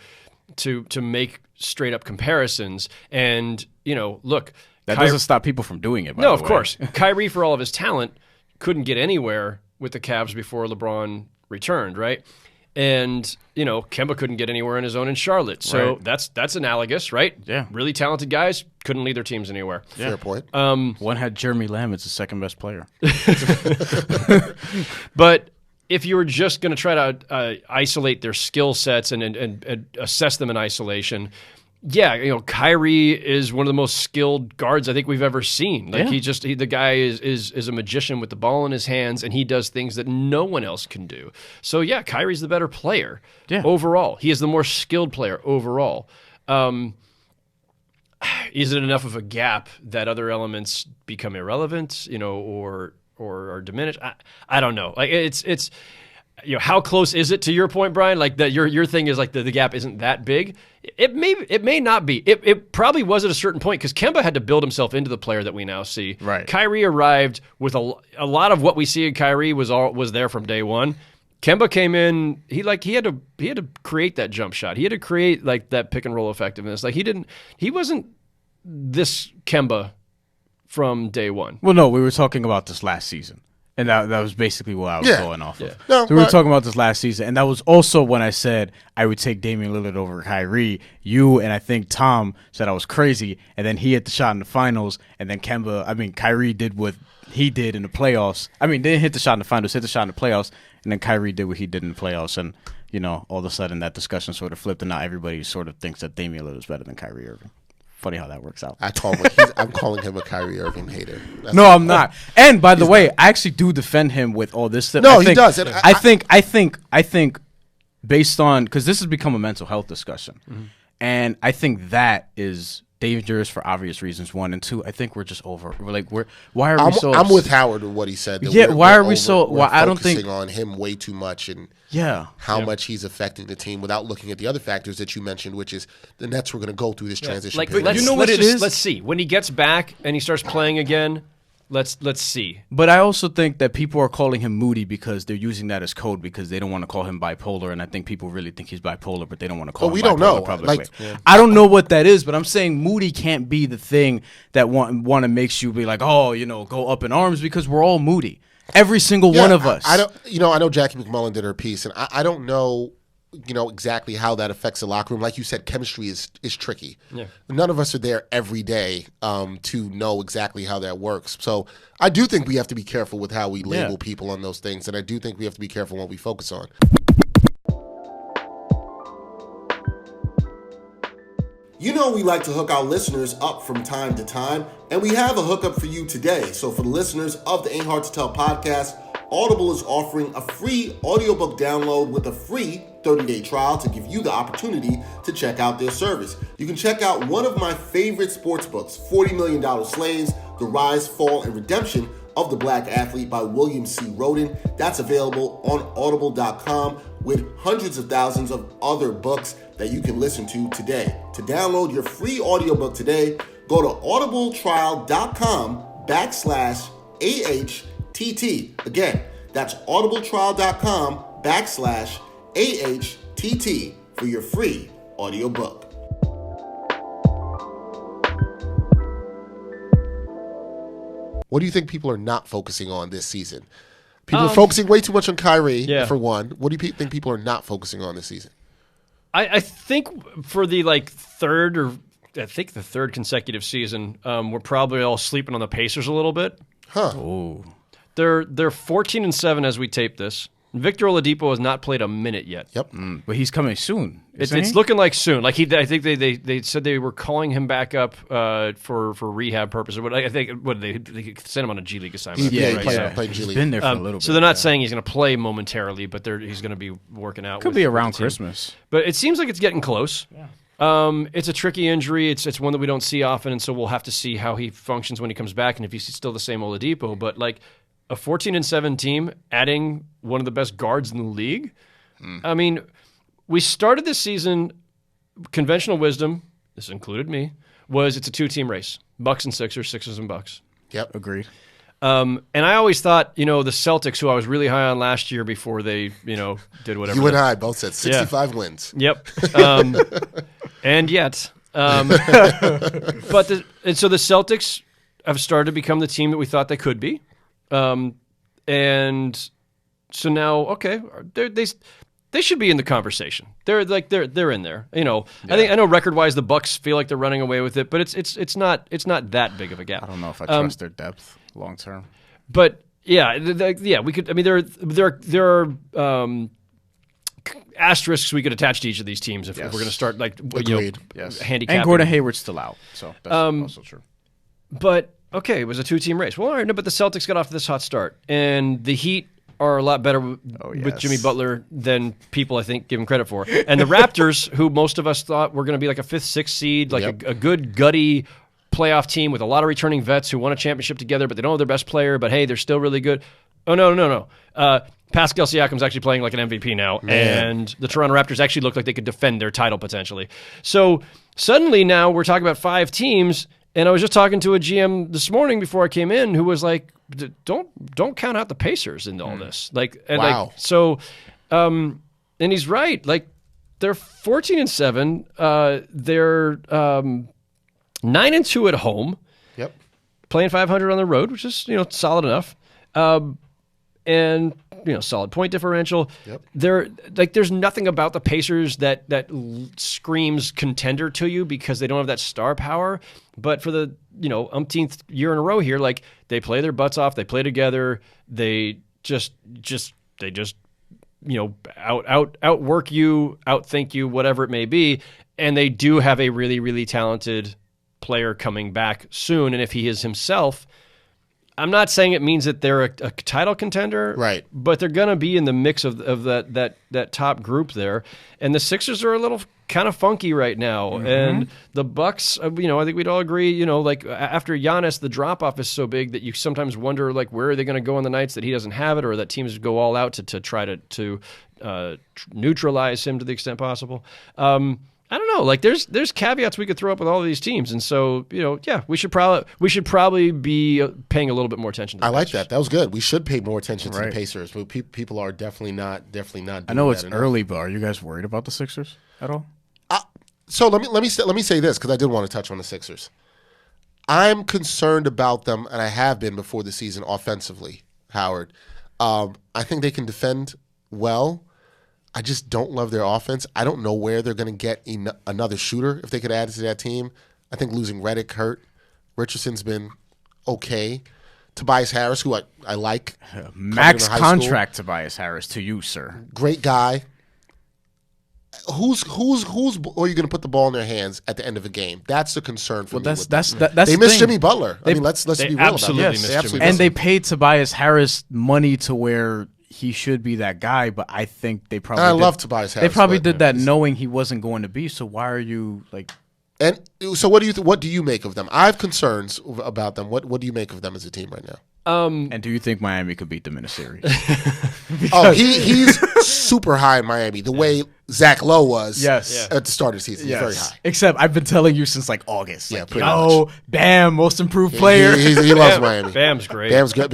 make straight up comparisons. And look. That doesn't stop people from doing it, by the way. No, of course. Kyrie, for all of his talent, couldn't get anywhere with the Cavs before LeBron returned, right? And, Kemba couldn't get anywhere on his own in Charlotte. So that's analogous, right? Yeah. Really talented guys couldn't lead their teams anywhere. Yeah. Fair point. One had Jeremy Lamb as the second best player. But if you were just going to try to isolate their skill sets and assess them in isolation, yeah, Kyrie is one of the most skilled guards I think we've ever seen. Like the guy is a magician with the ball in his hands, and he does things that no one else can do. So yeah, Kyrie's the better player overall. He is the more skilled player overall. Is it enough of a gap that other elements become irrelevant, or are diminished? I don't know. Like it's how close is it, to your point, Brian? Like that your thing is like the gap isn't that big. It may not be. It probably was at a certain point because Kemba had to build himself into the player that we now see. Right. Kyrie arrived with a lot of what we see in Kyrie was there from day one. Kemba came in. He had to create that jump shot. He had to create like that pick and roll effectiveness. Like he wasn't this Kemba from day one. Well, no, we were talking about this last season. And that was basically what I was going off of. No, so we were talking about this last season, and that was also when I said I would take Damian Lillard over Kyrie. You and I think Tom said I was crazy, and then he hit the shot in the finals, and then Kyrie did what he did in the playoffs. Didn't hit the shot in the finals, hit the shot in the playoffs, and then Kyrie did what he did in the playoffs, and all of a sudden that discussion sort of flipped, and now everybody sort of thinks that Damian Lillard is better than Kyrie Irving. Funny how that works out. I'm calling him a Kyrie Irving hater. No, I'm not. And by the way, I actually do defend him with all this stuff. No, he does. And I think based on, because this has become a mental health discussion, and I think that is dangerous for obvious reasons. 1 and 2, I think we're just over. Why are we so? I'm with Howard with what he said. Why are we so? Why I don't think on him way too much and. How much he's affecting the team without looking at the other factors that you mentioned, which is the Nets were going to go through this transition period. Let's see. When he gets back and he starts playing again, let's see. But I also think that people are calling him moody because they're using that as code because they don't want to call him bipolar, and I think people really think he's bipolar, but they don't want to call him bipolar. We don't know. Publicly. I don't know what that is, but I'm saying moody can't be the thing that want to makes you be like, oh, go up in arms because we're all moody. Every single one of us. I don't. I know Jackie McMullen did her piece, and I don't know. Exactly how that affects the locker room. Like you said, chemistry is tricky. Yeah. None of us are there every day to know exactly how that works. So I do think we have to be careful with how we label people on those things, and I do think we have to be careful what we focus on. We like to hook our listeners up from time to time, and we have a hookup for you today. So for the listeners of the Ain't Hard to Tell podcast, Audible is offering a free audiobook download with a free 30-day trial to give you the opportunity to check out their service. You can check out one of my favorite sports books, $40 Million Slaves, The Rise, Fall, and Redemption of the Black Athlete by William C. Rhoden. That's available on audible.com with hundreds of thousands of other books that you can listen to today. To download your free audiobook today, go to audibletrial.com/AHTT. Again, that's audibletrial.com/AHTT for your free audiobook. What do you think people are not focusing on this season? People are focusing way too much on Kyrie, for one. What do you think people are not focusing on this season? I think for the third consecutive season, we're probably all sleeping on the Pacers a little bit. Huh. Oh. They're 14-7 as we tape this. Victor Oladipo has not played a minute yet. Yep. But he's coming soon. It's looking like soon. Like I think they said they were calling him back up for rehab purposes. I think they sent him on a G League assignment. Playing G League. He's been there for a little bit. So they're not saying he's going to play momentarily, but he's going to be working out. Could be around Christmas. But it seems like it's getting close. Yeah. It's a tricky injury. It's one that we don't see often, and so we'll have to see how he functions when he comes back and if he's still the same Oladipo. But like a 14-7 team adding one of the best guards in the league. I mean, we started this season, conventional wisdom, this included me, was it's a two-team race. Bucks and Sixers, Sixers and Bucks. Yep, agreed. And I always thought, the Celtics, who I was really high on last year before they, did whatever. You and I both said 65 wins. Yep. And yet. And so the Celtics have started to become the team that we thought they could be. And so now, okay, they should be in the conversation. They're in there. I know record-wise the Bucks feel like they're running away with it, but it's not that big of a gap. I don't know if I trust their depth long term. But we could. I mean, there are asterisks we could attach to each of these teams if we're going to start handicapping. And Gordon Hayward's still out, so that's also true. But okay, it was a two-team race. Well, all right, no, but the Celtics got off to this hot start, and the Heat are a lot better with Jimmy Butler than people, I think, give him credit for. And the Raptors, who most of us thought were going to be like a 5th, 6th seed, like a good, gutty playoff team with a lot of returning vets who won a championship together, but they don't have their best player, but hey, they're still really good. Oh, no. Pascal Siakam's actually playing like an MVP now, and the Toronto Raptors actually look like they could defend their title potentially. So suddenly now we're talking about 5 teams, and I was just talking to a GM this morning before I came in who was like, don't count out the Pacers in all this. And he's right. Like, they're 14-7. They're 9-2 at home. Yep. Playing 500 on the road, which is solid enough. And solid point differential. Yep. There's nothing about the Pacers that screams contender to you because they don't have that star power. But for the umpteenth year in a row here, like, they play their butts off, they play together, they just outwork you, outthink you, whatever it may be, and they do have a really, really talented player coming back soon. And if he is himself, I'm not saying it means that they're a title contender, right? But they're going to be in the mix of that top group there. And the Sixers are a little kind of funky right now, and the Bucks, I think we'd all agree, like after Giannis, the drop off is so big that you sometimes wonder, like, where are they going to go on the nights that he doesn't have it, or that teams go all out to try to neutralize him to the extent possible. I don't know. Like there's caveats we could throw up with all of these teams, and so we should probably be paying a little bit more attention to the I like Pacers. that. That was good. We should pay more attention to the Pacers. But people are definitely not. Doing I know it's enough. early, but are you guys worried about the Sixers at all? So let me say this, because I did want to touch on the Sixers. I'm concerned about them, and I have been before the season offensively, Howard. I think they can defend well. I just don't love their offense. I don't know where they're going to get another shooter if they could add to that team. I think losing Redick hurt. Richardson's been okay. Tobias Harris, who I like. Max contract Tobias Harris to you, sir. Great guy. Who's are you going to put the ball in their hands at the end of a game? That's the concern for me. That's they missed Jimmy Butler. Let's be real about it. Yes, and they paid Tobias Harris money to where he should be that guy, but I think they probably. And I love Tobias Harris. They probably did that knowing he wasn't going to be. So why are you like? And so, what do you make of them? I have concerns about them. What do you make of them as a team right now? And do you think Miami could beat them in a series? He's super high in Miami. The way Zach Lowe was at the start of the season. He's very high. Except I've been telling you since like August. Yeah, like, pretty much. Bam, most improved player. He loves Miami. Bam's great. Bam's good.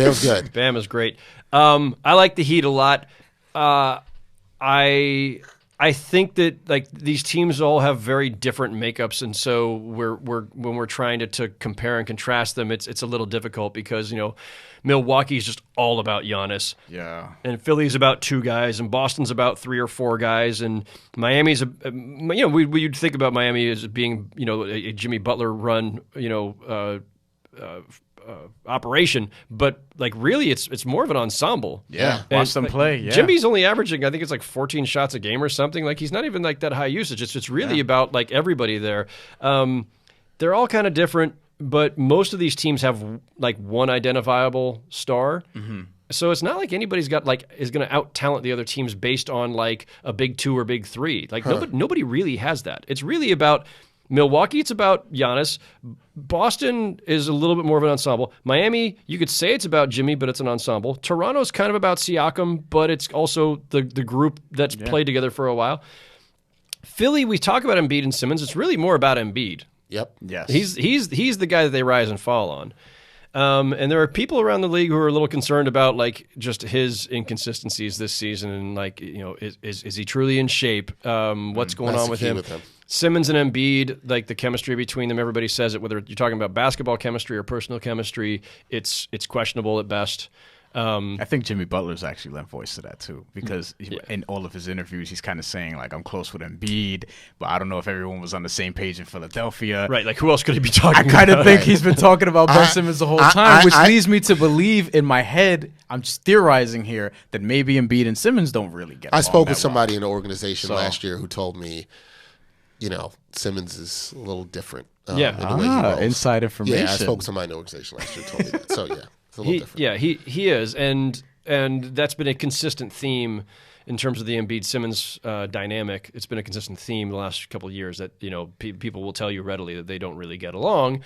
Bam is great. I like the Heat a lot. I think that like these teams all have very different makeups, and so when we're trying to compare and contrast them, it's a little difficult because Milwaukee's just all about Giannis, and Philly's about two guys, and Boston's about three or four guys, and Miami's we'd think about Miami as being a Jimmy Butler run operation, but like really it's more of an ensemble. Watch them play. Jimmy's only averaging, I think it's like 14 shots a game or something. Like he's not even like that high usage. It's really about like everybody there. They're all kind of different, but most of these teams have like one identifiable star. So it's not like anybody's got like is going to out talent the other teams based on like a big two or big three. Like nobody really has that. It's really about Milwaukee, it's about Giannis. Boston is a little bit more of an ensemble. Miami, you could say it's about Jimmy, but it's an ensemble. Toronto's kind of about Siakam, but it's also the group that's played together for a while. Philly, we talk about Embiid and Simmons. It's really more about Embiid. Yep. Yes. He's the guy that they rise and fall on. And there are people around the league who are a little concerned about like just his inconsistencies this season and like is he truly in shape? What's going on with him? Simmons and Embiid, like the chemistry between them, everybody says it. Whether you're talking about basketball chemistry or personal chemistry, it's questionable at best. I think Jimmy Butler's actually lent voice to that too, because in all of his interviews, he's kind of saying like, "I'm close with Embiid, but I don't know if everyone was on the same page in Philadelphia." Right? Like, who else could he be talking about? I kind of think he's been talking about Ben Simmons the whole time, which leads me to believe in my head, I'm just theorizing here, that maybe Embiid and Simmons don't really get along. I spoke with somebody in the organization last year who told me, Simmons is a little different. In the way he rolls. Inside information. Yeah, I spoke with somebody in the organization last year who told me that. So yeah. He is, and that's been a consistent theme in terms of the Embiid-Simmons dynamic. It's been a consistent theme the last couple of years that people will tell you readily that they don't really get along.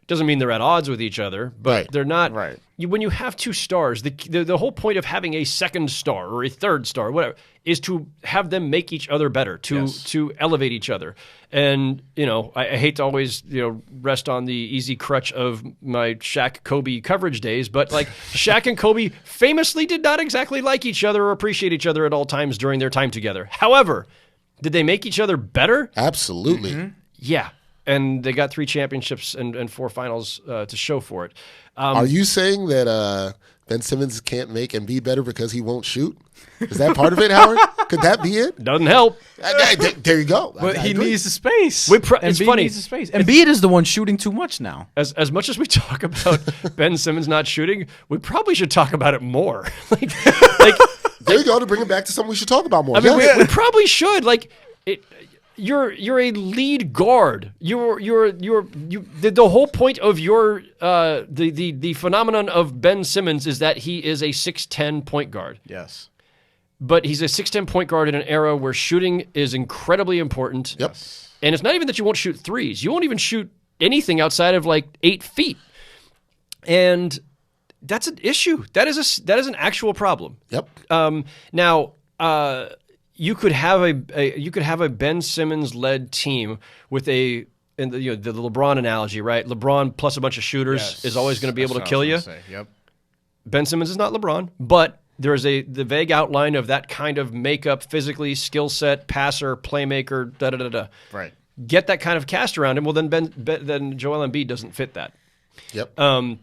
Doesn't mean they're at odds with each other, but they're not. Right. When you have two stars, the whole point of having a second star or a third star, whatever, is to have them make each other better, to elevate each other. And I hate to always rest on the easy crutch of my Shaq Kobe coverage days, but like Shaq and Kobe famously did not exactly like each other or appreciate each other at all times during their time together. However, did they make each other better? Absolutely. Mm-hmm. Yeah. And they got 3 championships and 4 finals to show for it. Are you saying that Ben Simmons can't make Embiid better because he won't shoot? Is that part of it, Howard? Could that be it? Doesn't help. There you go. But he needs the space. It's funny. Needs the space. Embiid is the one shooting too much now. As much as we talk about Ben Simmons not shooting, we probably should talk about it more. like there you go, to bring it back to something we should talk about more. I mean, we probably should. You're a lead guard. The whole point of the phenomenon of Ben Simmons is that he is a 6'10" point guard. Yes. But he's a 6'10" point guard in an era where shooting is incredibly important. Yep. And it's not even that you won't shoot threes. You won't even shoot anything outside of like 8 feet. And that's an issue. That is an actual problem. Yep. Now, you could have a Ben Simmons led team with the LeBron analogy, right? LeBron plus a bunch of shooters is always going to be able to kill you. Yep. Ben Simmons is not LeBron, but there's the vague outline of that kind of makeup, physically, skill set, passer, playmaker, da-da-da-da. Right. Get that kind of cast around him, well, then Joel Embiid doesn't fit that. Yep. And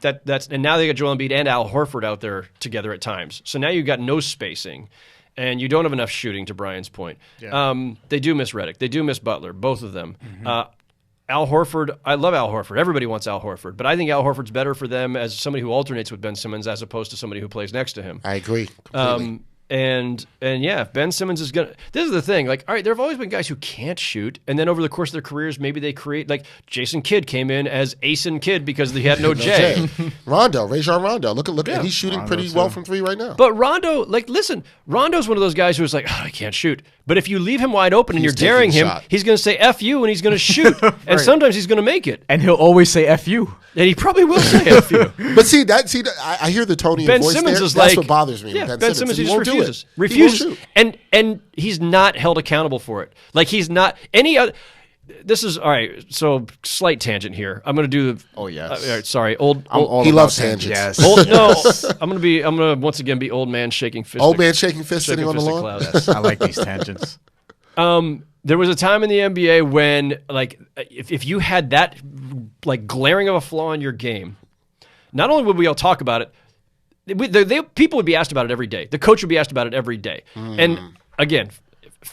now they got Joel Embiid and Al Horford out there together at times. So now you've got no spacing, and you don't have enough shooting, to Brian's point. Yeah. They do miss Redick. They do miss Butler, both of them. Mm-hmm. Al Horford, I love Al Horford. Everybody wants Al Horford. But I think Al Horford's better for them as somebody who alternates with Ben Simmons as opposed to somebody who plays next to him. I agree completely. And yeah, Ben Simmons is gonna. This is the thing. Like, all right, there have always been guys who can't shoot, and then over the course of their careers, maybe they create. Like Jason Kidd came in as Asen Kidd because he had no J. Rajon Rondo, look, and he's shooting pretty well from three right now. But Rondo, listen, Rondo's one of those guys who's like, I can't shoot. But if you leave him wide open and you're daring him, he's going to say F you and he's going to shoot. And sometimes he's going to make it. And he'll always say F you. And he probably will say F you. But I hear the tone in your voice Simmons there. is That's what bothers me. Yeah, Ben Simmons he just won't refuses. do it. He won't shoot. And he's not held accountable for it. Like he's not any other. This is all right. So slight tangent here. I'm going to do the. Oh yes. Sorry, he loves tangents. Yes. I'm going to once again be old man shaking fist. Old man shaking fist sitting on the lawn. Yes, I like these tangents. There was a time in the NBA when, like, if you had that, like, glaring of a flaw in your game, not only would we all talk about it, people would be asked about it every day. The coach would be asked about it every day. And again,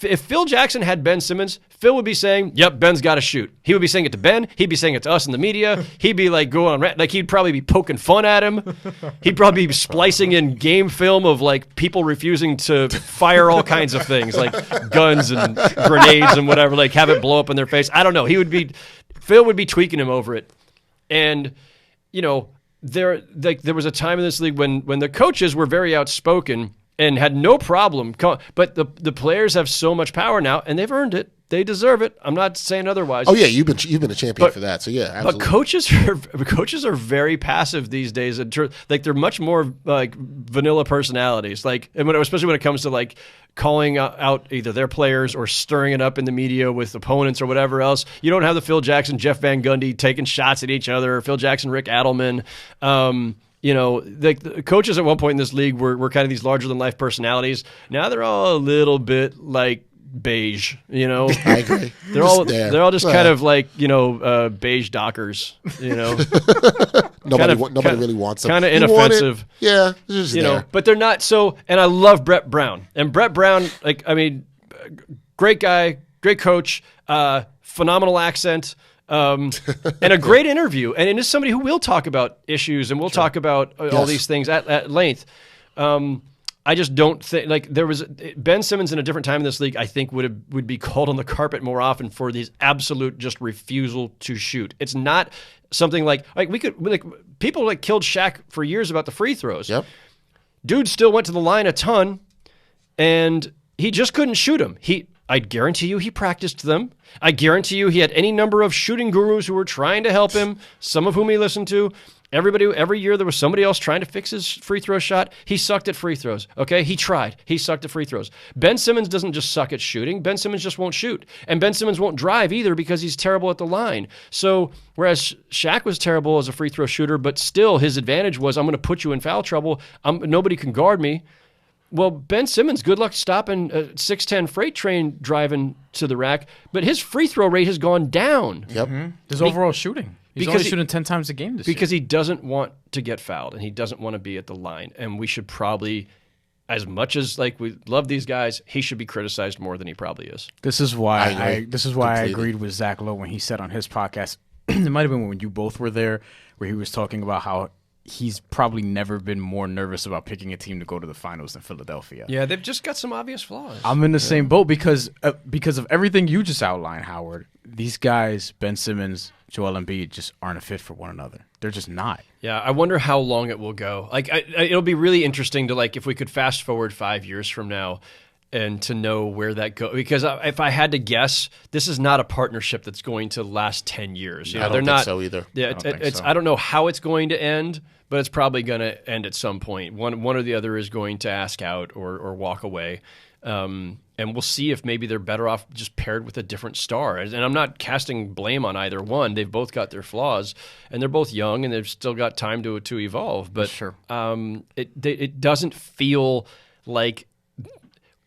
if Phil Jackson had Ben Simmons, Phil would be saying, yep, Ben's got to shoot. He would be saying it to Ben. He'd be saying it to us in the media. He'd be like going on, like he'd probably be poking fun at him. He'd probably be splicing in game film of like people refusing to fire all kinds of things like guns and grenades and whatever, like have it blow up in their face. I don't know. Phil would be tweaking him over it. And, you know, there was a time in this league when the coaches were very outspoken and had no problem. But the players have so much power now, and they've earned it. They deserve it. I'm not saying otherwise. Oh yeah, you've been a champion for that. So yeah, absolutely. But coaches are very passive these days. Like they're much more like vanilla personalities. Like, and especially when it comes to like calling out either their players or stirring it up in the media with opponents or whatever else. You don't have the Phil Jackson, Jeff Van Gundy taking shots at each other. Or Phil Jackson, Rick Adelman. You know, the coaches at one point in this league were kind of these larger-than-life personalities. Now they're all a little bit like beige, you know. I agree. They're all just kind of like, you know, beige dockers, you know. nobody really wants them. Kind of inoffensive. Yeah, just you know, but they're not so. And I love Brett Brown. And Brett Brown, like, I mean, great guy, great coach, phenomenal accent. And a great interview, and it is somebody who will talk about issues, and we'll talk about all these things at length. I just don't think like there was Ben Simmons in a different time in this league. I think would be called on the carpet more often for these absolute just refusal to shoot. It's not something like people like killed Shaq for years about the free throws. Yep, dude still went to the line a ton, and he just couldn't shoot them. I guarantee you he practiced them. I guarantee you he had any number of shooting gurus who were trying to help him, some of whom he listened to. Every year there was somebody else trying to fix his free throw shot. He sucked at free throws, okay? He tried. He sucked at free throws. Ben Simmons doesn't just suck at shooting. Ben Simmons just won't shoot. And Ben Simmons won't drive either because he's terrible at the line. So whereas Shaq was terrible as a free throw shooter, but still his advantage was, I'm going to put you in foul trouble. Nobody can guard me. Well, Ben Simmons, good luck stopping a 6'10" freight train driving to the rack, but his free throw rate has gone down. Yep. His overall shooting. He's only shooting 10 times a game this year. Because he doesn't want to get fouled, and he doesn't want to be at the line. And we should probably, as much as like we love these guys, he should be criticized more than he probably is. This is why I agreed with Zach Lowe when he said on his podcast, it might have been when you both were there, where he was talking about how he's probably never been more nervous about picking a team to go to the finals than Philadelphia. Yeah, they've just got some obvious flaws. I'm in the same boat because of everything you just outlined, Howard. These guys, Ben Simmons, Joel Embiid, just aren't a fit for one another. They're just not. Yeah, I wonder how long it will go. Like, it'll be really interesting to, like, if we could fast forward 5 years from now and to know where that goes. Because if I had to guess, this is not a partnership that's going to last 10 years. You know, I don't think so either. Yeah, I don't know how it's going to end, but it's probably going to end at some point. One or the other is going to ask out or walk away. And we'll see if maybe they're better off just paired with a different star. And I'm not casting blame on either one. They've both got their flaws, and they're both young, and they've still got time to evolve. But sure. It doesn't feel like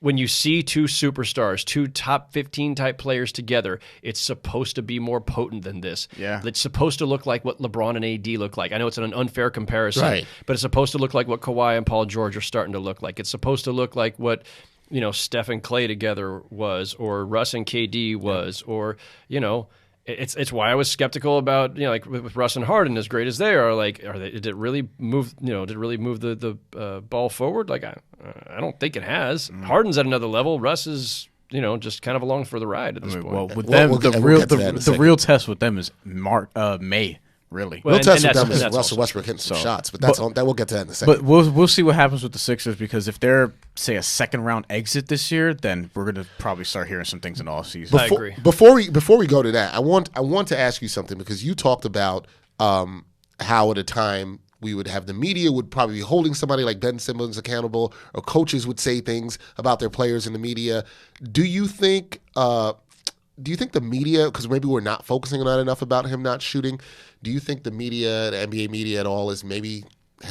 when you see two superstars, two top 15 type players together, it's supposed to be more potent than this. Yeah. It's supposed to look like what LeBron and AD look like. I know it's an unfair comparison, right, but it's supposed to look like what Kawhi and Paul George are starting to look like. It's supposed to look like what Steph and Clay together was, or Russ and KD was, or it's why I was skeptical about like with Russ and Harden, as great as they are. Like, did it really move? Did it really move the ball forward? Like, I don't think it has. Harden's at another level. Russ is just kind of along for the ride at this point. Well, with them, the real test with them is May. Really, we'll test with them as Russell Westbrook hitting some shots, but we'll get to that in a second. But we'll see what happens with the Sixers, because if they're, say, a second round exit this year, then we're gonna probably start hearing some things in the offseason. I agree. Before we go to that, I want to ask you something, because you talked about how at a time we would have the media would probably be holding somebody like Ben Simmons accountable, or coaches would say things about their players in the media. Do you think the media, because maybe we're not focusing on that enough about him not shooting, do you think the media, the NBA media at all, has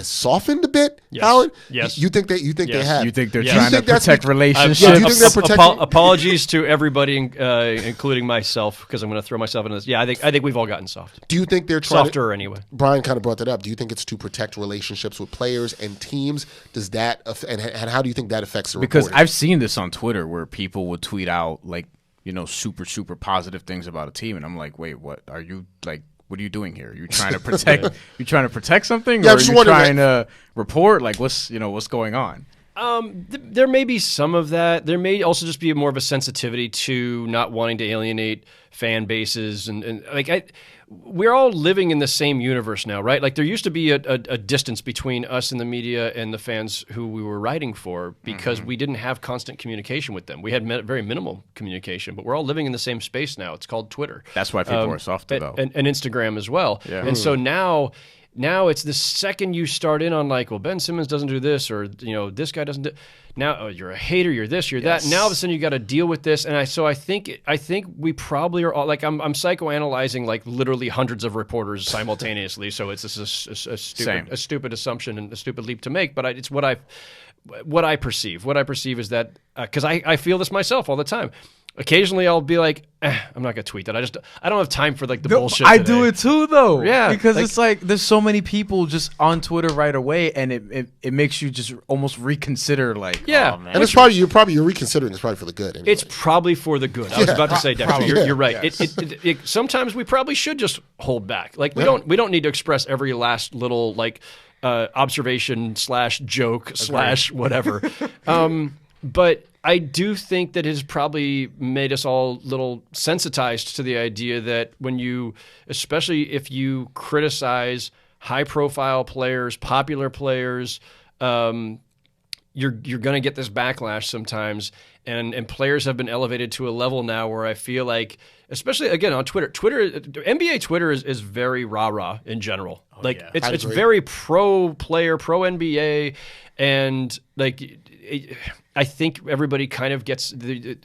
softened a bit, yes. Howard? Yes. You think they have? You think they're yes. trying to protect relationships? Yeah, do you think they're protecting? Apologies to everybody, including myself, because I'm going to throw myself into this. Yeah, I think we've all gotten soft. Do you think they're trying softer anyway? Brian kind of brought that up. Do you think it's to protect relationships with players and teams? Does that and how do you think that affects the reporting? Because I've seen this on Twitter where people would tweet out like super, super positive things about a team, and I'm like, wait, what are you like? What are you doing here? Are you trying to protect? You trying to protect something, or are you trying to report? Like, what's going on? There may be some of that. There may also just be more of a sensitivity to not wanting to alienate fan bases, and we're all living in the same universe now, right? Like, there used to be a distance between us and the media and the fans who we were writing for, because we didn't have constant communication with them. We had very minimal communication, but we're all living in the same space now. It's called Twitter. That's why people are softer, though. And Instagram as well. Yeah. And so now it's the second you start in on like, well, Ben Simmons doesn't do this, or this guy doesn't do. Now you're a hater, you're this, you're that. Now all of a sudden you got to deal with this, and I think we probably are all like, I'm psychoanalyzing like literally hundreds of reporters simultaneously. So it's a stupid assumption and a stupid leap to make, but it's what I perceive. What I perceive is that because I feel this myself all the time. Occasionally, I'll be like, I'm not gonna tweet that. I don't have time for like the bullshit. I do it too, though. Yeah, because it's like there's so many people just on Twitter right away, and it makes you just almost reconsider. Like, yeah, oh, man. And it's you're reconsidering. It's probably for the good. Anyway. It's probably for the good. I was about to say, Dexter, you're right. Yes. Sometimes we probably should just hold back. Like we don't need to express every last little like observation / joke / whatever. But I do think that it has probably made us all a little sensitized to the idea that especially if you criticize high-profile players, popular players, you're going to get this backlash sometimes. And players have been elevated to a level now where I feel like, especially again on Twitter, NBA Twitter is very rah-rah in general. It's very pro-player, pro-NBA, and like I think everybody kind of gets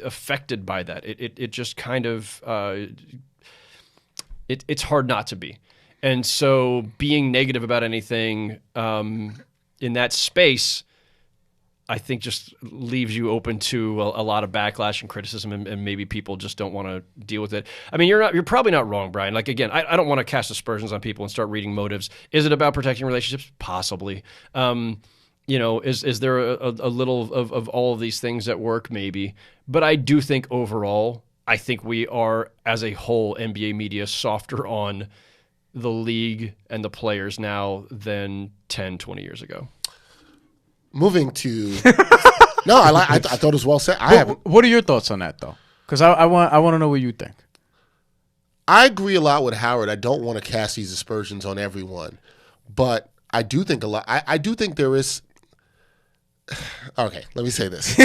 affected by that. It just kind of it's hard not to be, and so being negative about anything in that space, I think just leaves you open to a lot of backlash and criticism, and maybe people just don't want to deal with it. I mean, you're probably not wrong, Brian. Like, again, I don't want to cast aspersions on people and start reading motives. Is it about protecting relationships? Possibly. Is there a little of all of these things at work? Maybe. But I do think overall, I think we are, as a whole, NBA media softer on the league and the players now than 10, 20 years ago. Moving to no, I thought it was well said. What are your thoughts on that though? Because I want to know what you think. I agree a lot with Howard. I don't want to cast these aspersions on everyone, but I do think a lot. I do think there is. Okay, let me say this.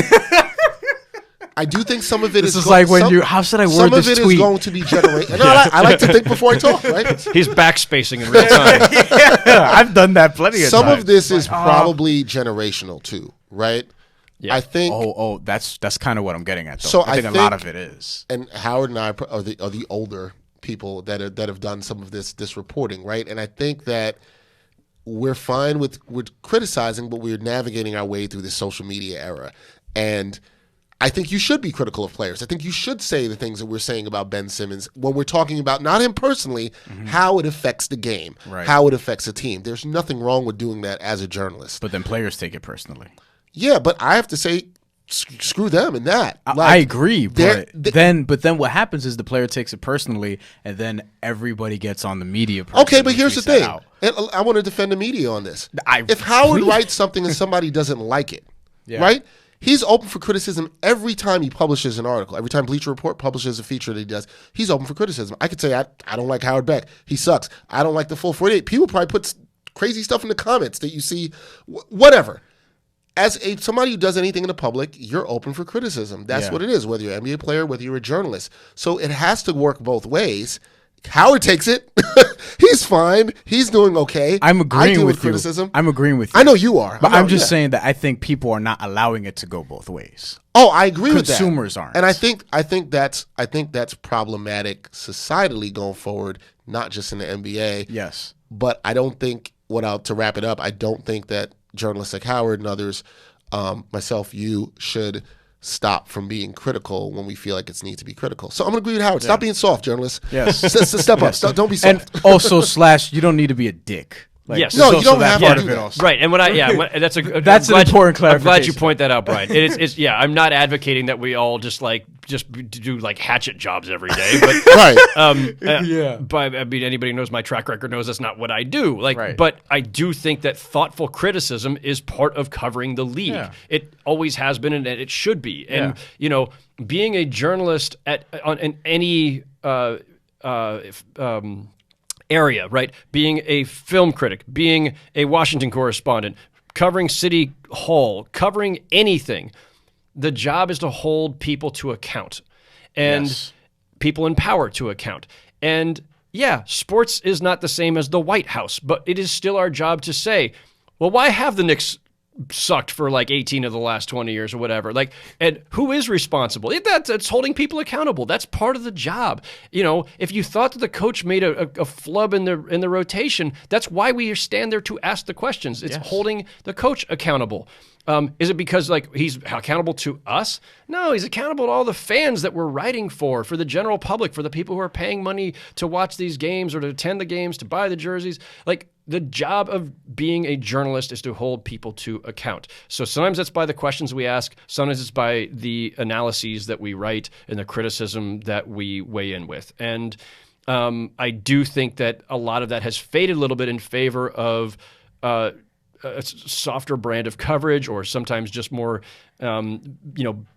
I do think some of it is like when you. How should I word this tweet? Some of it is going to be generated. I like to think before I talk. Right? He's backspacing in real time. I've done that plenty of times. Some of this is probably generational too, right? Yeah. I think. That's kind of what I'm getting at. Though. So I think a lot of it is. And Howard and I are the older people that have done some of this reporting, right? And I think that we're fine with criticizing, but we're navigating our way through this social media era. And I think you should be critical of players. I think you should say the things that we're saying about Ben Simmons when we're talking about, not him personally, how it affects the game, how it affects a team. There's nothing wrong with doing that as a journalist. But then players take it personally. Yeah, but I have to say, screw them in that. I agree, but then what happens is the player takes it personally, and then everybody gets on the media. Okay, but here's the thing. And I want to defend the media on this. If Howard writes something and somebody doesn't like it, right? He's open for criticism every time he publishes an article. Every time Bleacher Report publishes a feature that he does, he's open for criticism. I could say, I don't like Howard Beck. He sucks. I don't like the full 48. People probably put crazy stuff in the comments that you see, whatever. As somebody who does anything in the public, you're open for criticism. That's what it is, whether you're an NBA player, whether you're a journalist. So it has to work both ways. Howard takes it. He's fine. He's doing okay. I'm agreeing with criticism. I'm agreeing with you. I know you are. But I'm just saying that I think people are not allowing it to go both ways. Oh, I agree with that. Consumers aren't. And I think that's problematic societally going forward, not just in the NBA. Yes. But I don't think, to wrap it up, I don't think that journalists like Howard and others, myself, you, should stop from being critical when we feel like it's need to be critical. So I'm going to agree with Howard. Stop being soft, journalists. Yes. Step up. Don't be soft. And also / you don't need to be a dick. Yes. No, you don't have to do that. Right. And that's an important clarification. I'm glad you point that out, Brian. I'm not advocating that we all just do like hatchet jobs every day, but right. But I mean, anybody who knows my track record knows that's not what I do. Right. But I do think that thoughtful criticism is part of covering the league. Yeah. It always has been, and it should be. And being a journalist in any area, right? Being a film critic, being a Washington correspondent, covering City Hall, covering anything. The job is to hold people to account and people in power to account. And sports is not the same as the White House, but it is still our job to say, well, why have the Knicks sucked for like 18 of the last 20 years or whatever? Like, and who is responsible? That's holding people accountable. That's part of the job. If you thought that the coach made a flub in the rotation, that's why we stand there to ask the questions. It's holding the coach accountable. Is it because he's accountable to us? No, he's accountable to all the fans that we're writing for the general public, for the people who are paying money to watch these games or to attend the games, to buy the jerseys. The job of being a journalist is to hold people to account. So sometimes that's by the questions we ask. Sometimes it's by the analyses that we write and the criticism that we weigh in with. And I do think that a lot of that has faded a little bit in favor of a softer brand of coverage, or sometimes just more,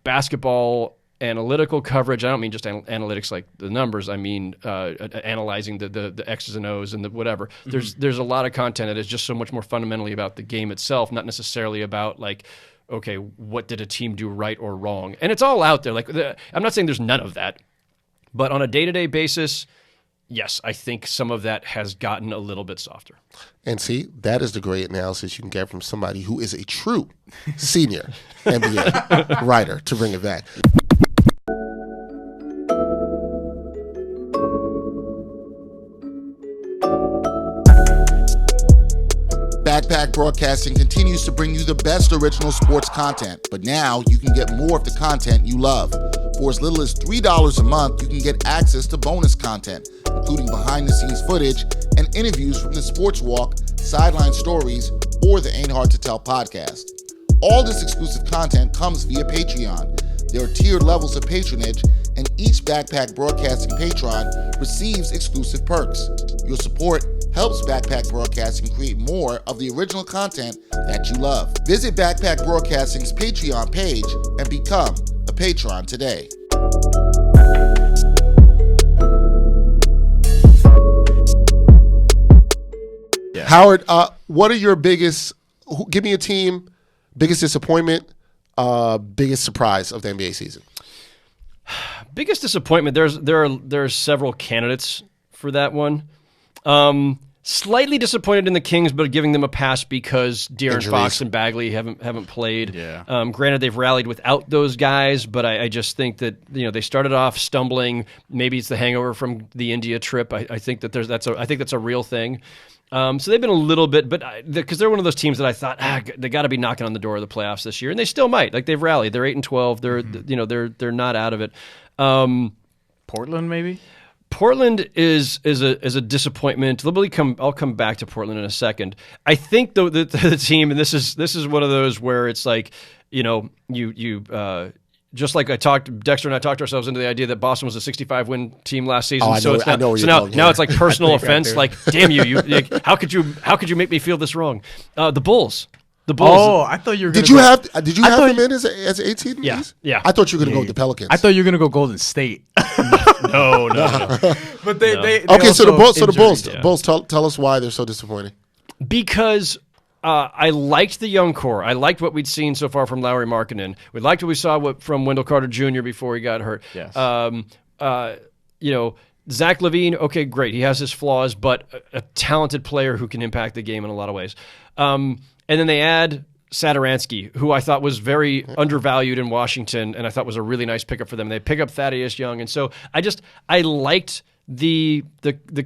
basketball analytical coverage. I don't mean just analytics like the numbers. I mean analyzing the X's and O's and the whatever. Mm-hmm. There's a lot of content that is just so much more fundamentally about the game itself, not necessarily about okay, what did a team do right or wrong? And it's all out there. I'm not saying there's none of that, but on a day-to-day basis, yes, I think some of that has gotten a little bit softer. And see, that is the great analysis you can get from somebody who is a true senior NBA writer, to bring it back. Backpack Broadcasting continues to bring you the best original sports content, but now you can get more of the content you love. For as little as $3 a month, you can get access to bonus content, including behind-the-scenes footage and interviews from the Sports Walk, Sideline Stories, or the Ain't Hard to Tell podcast. All this exclusive content comes via Patreon. There are tiered levels of patronage, and each Backpack Broadcasting patron receives exclusive perks. Your support helps Backpack Broadcasting create more of the original content that you love. Visit Backpack Broadcasting's Patreon page and become a patron today. Yeah. Howard, what are your give me a team, biggest disappointment, biggest surprise of the NBA season? Biggest disappointment, there are several candidates for that one. Slightly disappointed in the Kings, but giving them a pass because De'Aaron Injuries. Fox and Bagley haven't played. Yeah. Granted, they've rallied without those guys, but I just think that they started off stumbling. Maybe it's the hangover from the India trip. I think that I think that's a real thing. So they've been a little bit, but because they're one of those teams that I thought they got to be knocking on the door of the playoffs this year, and they still might. Like they've rallied. They're 8-12. They're not out of it. Portland maybe. Portland is a disappointment. I'll come back to Portland in a second. I think though the team, and this is one of those where it's like, just like Dexter and I talked ourselves into the idea that Boston was a 65-win team last season. Now it's like personal offense. Like, damn you how could you make me feel this wrong? The Bulls. Oh, I thought you were. Did you have them in as 18? Yeah. I thought you were going to go with the Pelicans. I thought you were going to go Golden State. No. But they okay. So the injured, Bulls. Tell us why they're so disappointing. Because I liked the young core. I liked what we'd seen so far from Lauri Markkanen. We liked what we saw from Wendell Carter Jr. before he got hurt. Yes. Zach LaVine. Okay, great. He has his flaws, but a talented player who can impact the game in a lot of ways. And then they add Satoransky, who I thought was very undervalued in Washington, and I thought was a really nice pickup for them. They pick up Thaddeus Young, and so I liked the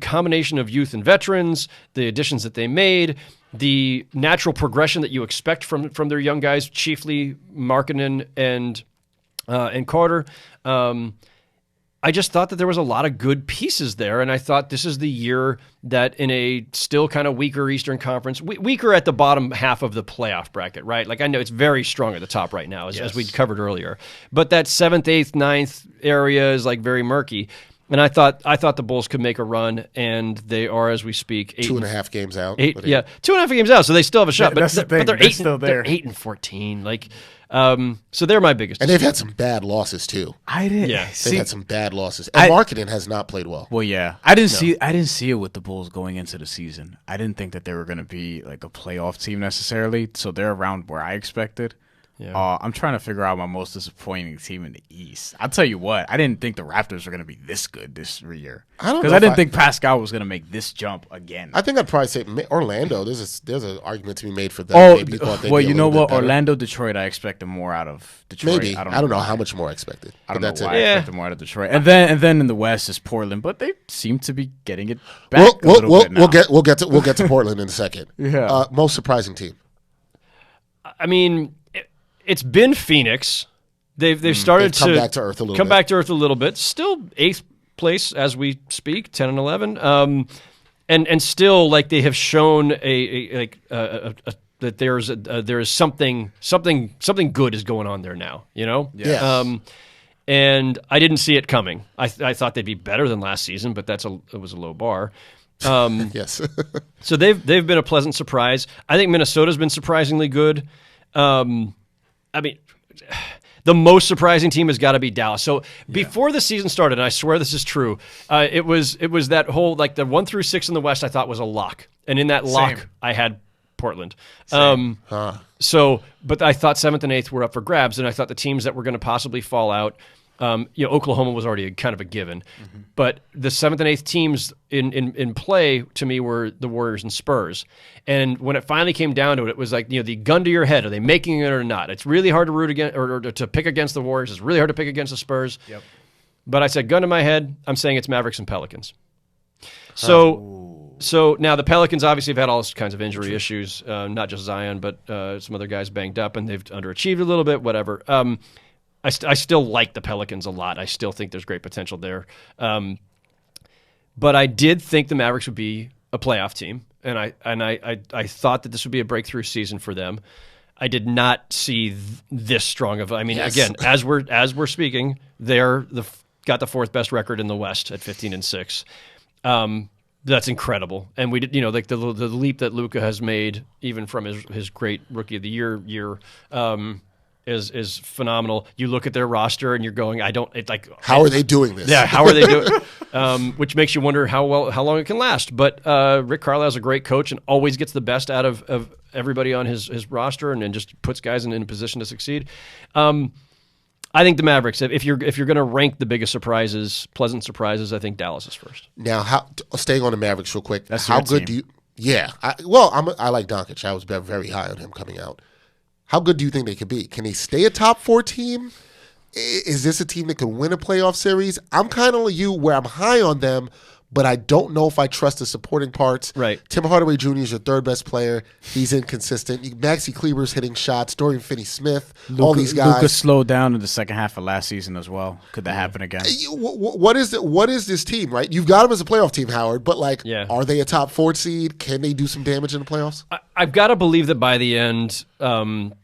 combination of youth and veterans, the additions that they made, the natural progression that you expect from their young guys, chiefly Markkanen and Carter. I just thought that there was a lot of good pieces there, and I thought this is the year that in a still kind of weaker Eastern Conference, weaker at the bottom half of the playoff bracket, right? Like I know it's very strong at the top right now, as we covered earlier, but that 7th, 8th, 9th area is like very murky. And I thought the Bulls could make a run, and they are, as we speak, 2.5 games out. 2.5 games out, so they still have a shot. But they're still there. They're 8-14. Like, so they're my biggest. And they've had some bad losses too. I didn't. Yeah, they've had some bad losses. And Markkanen has not played well. Well, yeah, I didn't see it with the Bulls going into the season. I didn't think that they were going to be like a playoff team necessarily. So they're around where I expected. Yeah. I'm trying to figure out my most disappointing team in the East. I'll tell you what, I didn't think the Raptors were going to be this good this year. Because I didn't think Pascal was going to make this jump again. I think I'd probably say Orlando. There's an argument to be made for them. Well, you know what? Orlando, Detroit, I expected more out of Detroit. Maybe. I don't know how much more I expected. I don't know why I expected more out of Detroit. And then in the West is Portland, but they seem to be getting it back a little bit now. We'll get to Portland in a second. Yeah. Most surprising team. I mean, it's been Phoenix. They've started to come back to earth a little bit. Still 8th place as we speak, 10 and 11. And still like they have shown that there is something good is going on there now, you know? Yeah. And I didn't see it coming. I thought they'd be better than last season, but it was a low bar. Yes. So they've been a pleasant surprise. I think Minnesota's been surprisingly good. I mean, the most surprising team has got to be Dallas. So before the season started, and I swear this is true, it was that whole like the 1 through 6 in the West I thought was a lock, and in that lock I had Portland. So, but I thought 7th and 8th were up for grabs, and I thought the teams that were going to possibly fall out. Oklahoma was already kind of a given, but the 7th and 8th teams in play to me were the Warriors and Spurs. And when it finally came down to it, it was like, the gun to your head: are they making it or not? It's really hard to root against or to pick against the Warriors. It's really hard to pick against the Spurs. Yep. But I said, gun to my head, I'm saying it's Mavericks and Pelicans. So now the Pelicans obviously have had all kinds of injury issues, not just Zion, but some other guys banged up, and they've underachieved a little bit. Whatever. I still like the Pelicans a lot. I still think there's great potential there. But I did think the Mavericks would be a playoff team, and I thought that this would be a breakthrough season for them. I did not see this strong of. I mean, again, as we're speaking, they're got the 4th best record in the West at 15-6. That's incredible, and we did, like the leap that Luka has made, even from his great Rookie of the Year. Is phenomenal. You look at their roster and you're going, how are they doing this? Yeah, how are they doing? Which makes you wonder how long it can last. But Rick Carlisle's a great coach and always gets the best out of everybody on his roster and just puts guys in a position to succeed. I think the Mavericks. If you're going to rank the biggest surprises, pleasant surprises, I think Dallas is first. Now, staying on the Mavericks real quick, That's how good team. do you? Yeah, I like Doncic. I was very high on him coming out. How good do you think they could be? Can they stay a top 4 team? Is this a team that can win a playoff series? I'm kind of like you, where I'm high on them, but I don't know if I trust the supporting parts. Right. Tim Hardaway Jr. is your third best player. He's inconsistent. Maxi Kleber's hitting shots. Dorian Finney-Smith. All these guys. Luka slowed down in the second half of last season as well. Could that happen again? What is this team, right? You've got them as a playoff team, Howard, but are they a top 4 seed? Can they do some damage in the playoffs? I've got to believe that by the end,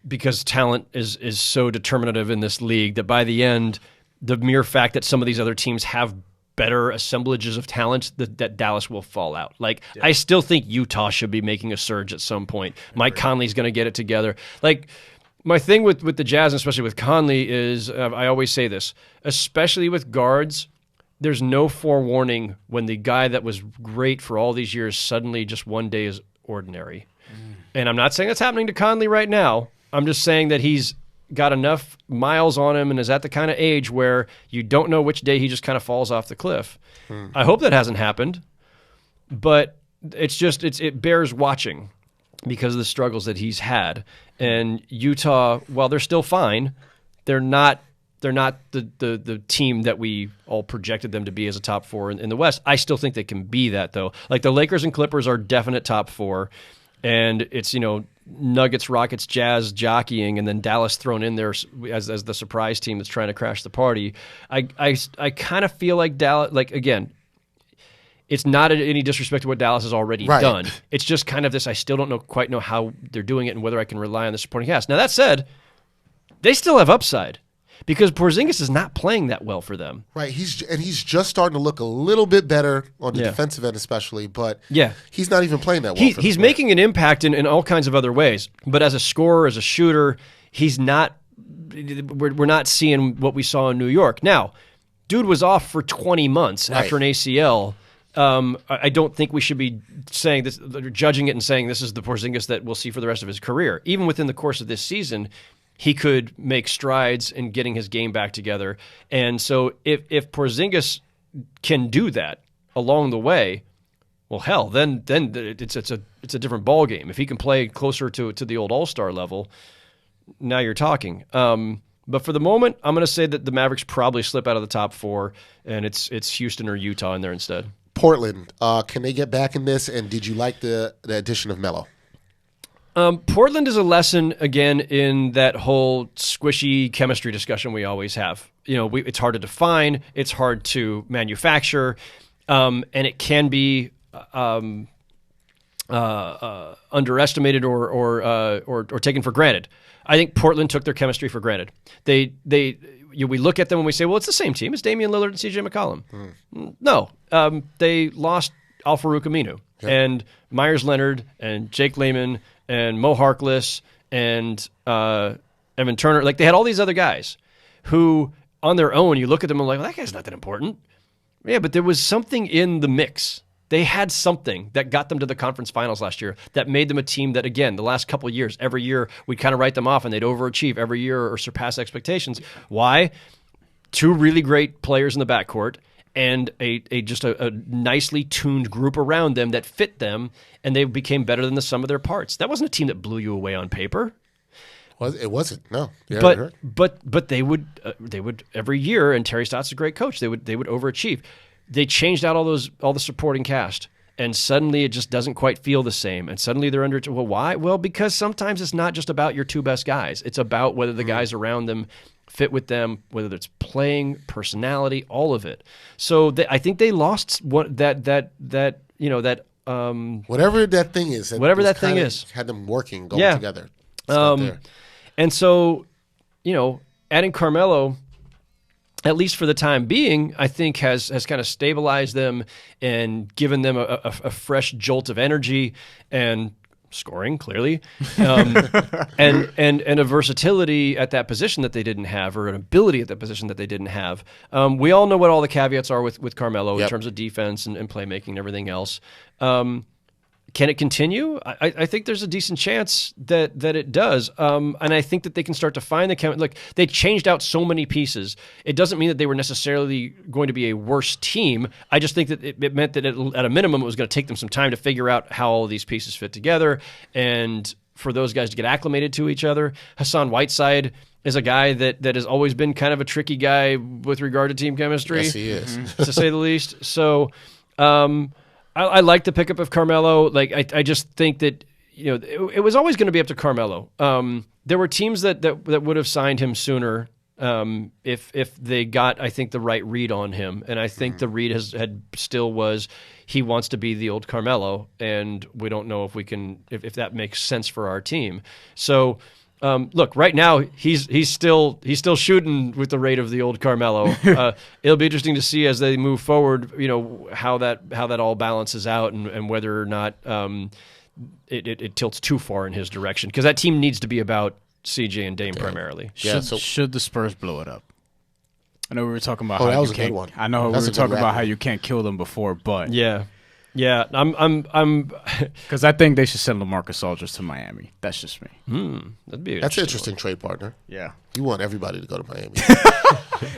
because talent is so determinative in this league, that by the end, the mere fact that some of these other teams have better assemblages of talent, that Dallas will fall out. I still think Utah should be making a surge at some point. Mike Conley's going to get it together. My thing with the Jazz, and especially with Conley, is I always say this, especially with guards, there's no forewarning when the guy that was great for all these years suddenly just one day is ordinary. And I'm not saying that's happening to Conley right now. I'm just saying that he's got enough miles on him and is at the kind of age where you don't know which day he just kind of falls off the cliff. I hope that hasn't happened, but it bears watching because of the struggles that he's had. And Utah, while they're still fine, they're not the team that we all projected them to be as a top 4 in the West. I still think they can be that, though. The Lakers and Clippers are definite top 4, and it's, Nuggets, Rockets, Jazz jockeying, and then Dallas thrown in there as the surprise team that's trying to crash the party. I kind of feel like Dallas, again, it's not any disrespect to what Dallas has already done. It's just kind of this, I still don't quite know how they're doing it and whether I can rely on the supporting cast. Now, that said, they still have upside because Porzingis is not playing that well for them. Right. He's just starting to look a little bit better on the defensive end especially, but he's not even playing that well. He's making an impact in all kinds of other ways, but as a scorer, as a shooter, he's not – we're not seeing what we saw in New York. Now, dude was off for 20 months after an ACL. I don't think we should be saying this, judging it and saying this is the Porzingis that we'll see for the rest of his career. Even within the course of this season, he could make strides in getting his game back together. And so if Porzingis can do that along the way, well, hell, then it's a different ballgame. If he can play closer to the old All-Star level, now you're talking. But for the moment, I'm going to say that the Mavericks probably slip out of the top 4, and it's Houston or Utah in there instead. Portland, can they get back in this? And did you like the addition of Melo? Portland is a lesson, again, in that whole squishy chemistry discussion we always have. It's hard to define, it's hard to manufacture, and it can be underestimated or taken for granted. I think Portland took their chemistry for granted. We look at them and we say, well, it's the same team. It's Damian Lillard and CJ McCollum. No, they lost Al-Farouq Aminu and Myers Leonard and Jake Layman and Mo Harkless and Evan Turner. They had all these other guys who, on their own, you look at them and that guy's not that important. Yeah, but there was something in the mix. They had something that got them to the conference finals last year that made them a team that, again, the last couple of years, every year, we'd kind of write them off and they'd overachieve every year or surpass expectations. Why? 2 really great players in the backcourt and a nicely tuned group around them that fit them, and they became better than the sum of their parts. That wasn't a team that blew you away on paper. Well, it wasn't. No. But they would every year, and Terry Stott's a great coach. They would overachieve. They changed out all the supporting cast, and suddenly it just doesn't quite feel the same. And suddenly they're under. Well, why? Well, because sometimes it's not just about your 2 best guys. It's about whether the guys around them fit with them, whether it's playing, personality, all of it. So I think they lost whatever that thing is. Whatever that thing is, had them working, going together. And so, adding Carmelo, at least for the time being, I think has kind of stabilized them and given them a fresh jolt of energy and scoring, clearly, and a versatility at that position that they didn't have, or an ability at that position that they didn't have. We all know what all the caveats are with Carmelo in terms of defense and playmaking and everything else. Can it continue? I think there's a decent chance that it does. And I think that they can start to find the chemistry. Like, they changed out so many pieces. It doesn't mean that they were necessarily going to be a worse team. I just think that it meant that at a minimum, it was going to take them some time to figure out how all these pieces fit together and for those guys to get acclimated to each other. Hassan Whiteside is a guy that has always been kind of a tricky guy with regard to team chemistry. Yes, he is. To say the least. So, I like the pickup of Carmelo. Like, I just think that, it was always going to be up to Carmelo. There were teams that would have signed him sooner if they got, I think, the right read on him. And I think the read was he wants to be the old Carmelo, and we don't know if that makes sense for our team. So. Look, right now he's still shooting with the rate of the old Carmelo. It'll be interesting to see as they move forward, how that all balances out and whether or not it tilts too far in his direction, because that team needs to be about CJ and Dame primarily. Should the Spurs blow it up? I know we were talking about that was a good one. I know we were talking about how you can't kill them before, but yeah, I'm because I think they should send LaMarcus Aldridge to Miami. That's just me. That's an interesting trade partner. Yeah, you want everybody to go to Miami.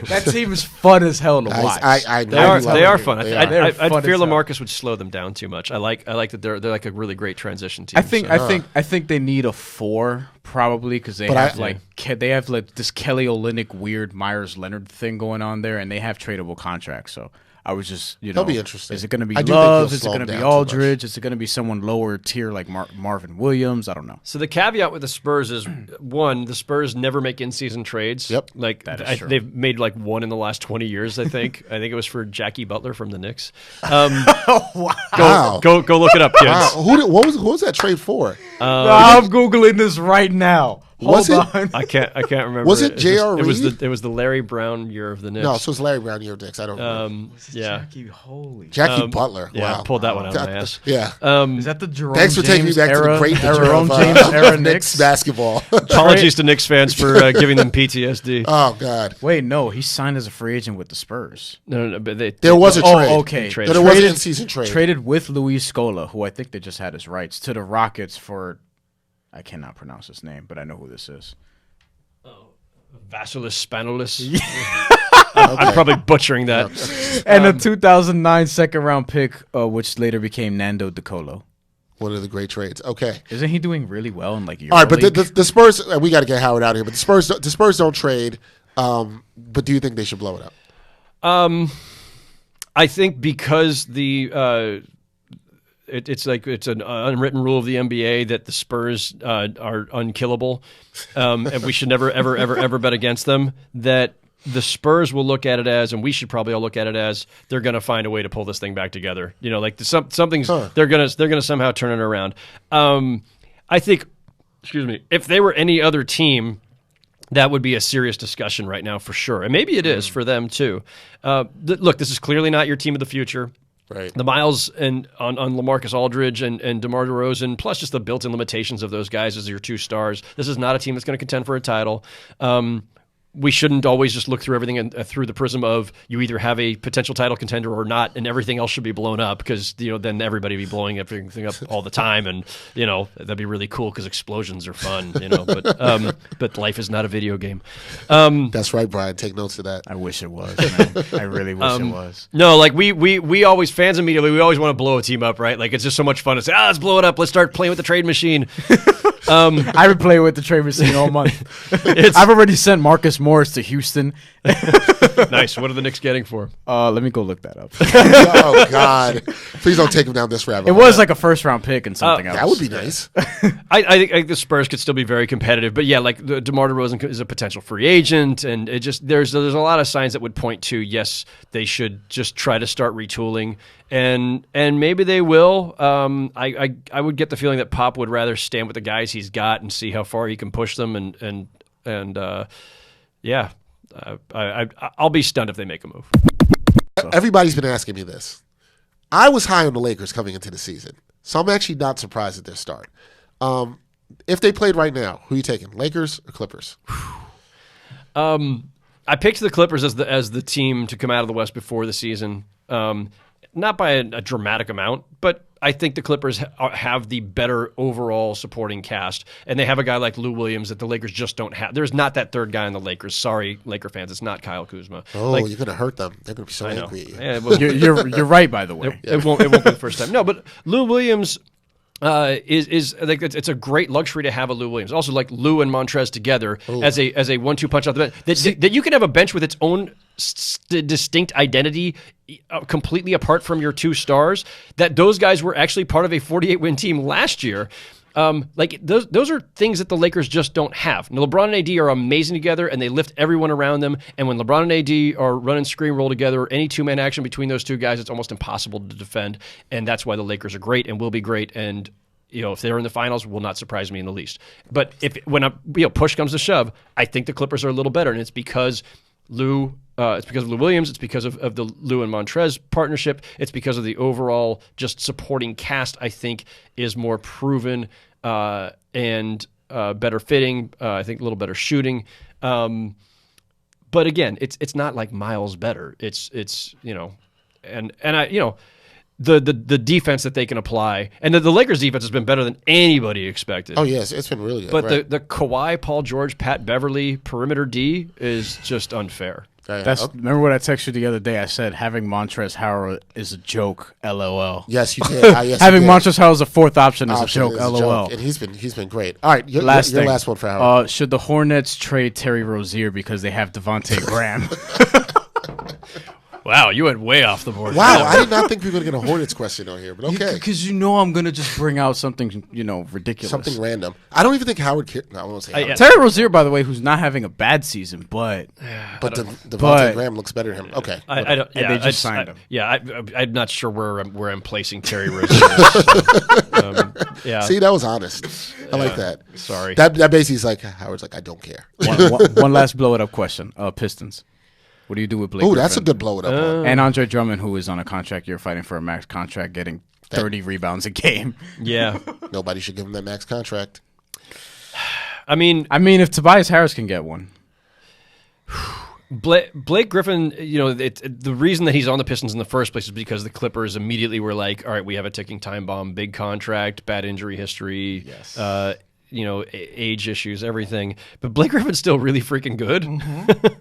That team is fun as hell to watch. They are fun. I fear fun LaMarcus would slow them down too much. I like that they're like a really great transition team. I think they need a 4 probably, because they have this Kelly Olynyk weird Myers Leonard thing going on there, and they have tradable contracts. So I was just, that'll be interesting. Is it going to be Love? Is it going to be Aldridge? Is it going to be someone lower tier like Marvin Williams? I don't know. So the caveat with the Spurs is, one, the Spurs never make in-season trades. Yep. Like, they've made like one in the last 20 years, I think. I think it was for Jackie Butler from the Knicks. Wow. Go look it up, kids. Wow. What was that trade for? I'm Googling this right now. Was it? I can't remember. Was it J.R. Reed? It was the Larry Brown year of the Knicks. No, so it's Larry Brown year of the Knicks. I don't know. Jackie Butler. Yeah, wow. I pulled that one out of my ass. Yeah. Is that the Jerome Thanks for taking me back to the great Jerome James era Knicks basketball. Apologies to Knicks fans for giving them PTSD. Oh, God. Wait, no, he signed as a free agent with the Spurs. No, but there was a trade. Oh, okay. There was an in-season trade. Traded with Luis Scola, who I think they just had his rights, to the Rockets for, I cannot pronounce his name, but I know who this is. Vasilis Spanoulis. I'm probably butchering that. And a 2009 second-round pick, which later became Nando DeColo. One of the great trades. Okay. Isn't he doing really well in All right, but the Spurs, we got to get Howard out of here, but the Spurs don't trade, but do you think they should blow it up? I think because it's an unwritten rule of the NBA that the Spurs are unkillable, and we should never, ever, ever, ever bet against them. That the Spurs will look at it as, and we should probably all look at it as, they're going to find a way to pull this thing back together. Something's they're gonna somehow turn it around. I think, if they were any other team, that would be a serious discussion right now for sure, and maybe it is for them too. Look, this is clearly not your team of the future. Right. The miles on LaMarcus Aldridge and DeMar DeRozan, plus just the built-in limitations of those guys as your 2 stars. This is not a team that's going to contend for a title. We shouldn't always just look through everything through the prism of you either have a potential title contender or not, and everything else should be blown up, because then everybody be blowing everything up all the time, and that'd be really cool because explosions are fun. But life is not a video game. That's right, Brian. Take notes of that. I wish it was. Man. I really wish it was. No, like we always, fans of media, we always want to blow a team up, right? Like, it's just so much fun to say, let's blow it up. Let's start playing with the trade machine. I've been playing with the trade machine all month. I've already sent Marcus Morris to Houston. Nice. What are the Knicks getting for him? Let me go look that up. Oh, God. Please don't take him down this rabbit hole. It was like a first-round pick and something else. That would be nice. I think the Spurs could still be very competitive. But, yeah, like DeMar DeRozan is a potential free agent. And it just there's a lot of signs that would point to, yes, they should just try to start retooling. And maybe they will. I would get the feeling that Pop would rather stand with the guys he's got and see how far he can push them. I'll be stunned if they make a move. Everybody's been asking me this. I was high on the Lakers coming into the season, so I'm actually not surprised at their start. If they played right now, who are you taking, Lakers or Clippers? I picked the Clippers as the team to come out of the West before the season. Not by a dramatic amount, but I think the Clippers have the better overall supporting cast, and they have a guy like Lou Williams that the Lakers just don't have. There's not that third guy in the Lakers. Sorry, Laker fans, it's not Kyle Kuzma. Oh, you're gonna hurt them. They're gonna be so angry at you. Yeah, well, you're right, by the way. It won't be the first time. No, but Lou Williams is like it's a great luxury to have a Lou Williams. Also, like Lou and Montrez together as a 1-2 punch off the bench. That you can have a bench with its own distinct identity, completely apart from your two stars. That those guys were actually part of a 48-win team last year. Like those are things that the Lakers just don't have. Now, LeBron and AD are amazing together, and they lift everyone around them. And when LeBron and AD are running screen roll together, or any two-man action between those two guys, it's almost impossible to defend. And that's why the Lakers are great and will be great. And if they're in the finals, will not surprise me in the least. But when push comes to shove, I think the Clippers are a little better, and it's because it's because of Lou Williams. It's because of the Lou and Montrez partnership. It's because of the overall just supporting cast, I think, is more proven and better fitting. I think a little better shooting. But again, it's not like miles better. It's the defense that they can apply, and the Lakers defense has been better than anybody expected. Oh yes, it's been really good. But the Kawhi, Paul George, Pat Beverly perimeter D is just unfair. Remember what I texted you the other day? I said having Montrezl Harrell is a joke. LOL. Yes, you did. Yes, having Montrezl Harrell as a fourth option is a joke. LOL. And he's been great. All right, your last one for Howard. Should the Hornets trade Terry Rozier because they have Devontae Graham? Wow, you went way off the board. Wow, I did not think we were going to get a Hornets question on here, but okay. Because I'm going to just bring out something, ridiculous. Something random. I don't even think Howard cared. No, I won't say Howard. Terry Rozier, by the way, who's not having a bad season, but Devontae Graham looks better than him. Okay. I don't, they just signed him. Yeah, I'm not sure where I'm placing Terry Rozier. See, that was honest. I like that. Sorry. That basically is like, Howard's like, I don't care. One last blow it up question. Pistons. What do you do with Blake Griffin? That's a good blow it up one. And Andre Drummond, who is on a contract year fighting for a max contract, getting 30 rebounds a game. Yeah. Nobody should give him that max contract. I mean, if Tobias Harris can get one. Blake Griffin, the reason that he's on the Pistons in the first place is because the Clippers immediately were like, all right, we have a ticking time bomb, big contract, bad injury history. Yes. Age issues, everything. But Blake Griffin's still really freaking good. Mm-hmm.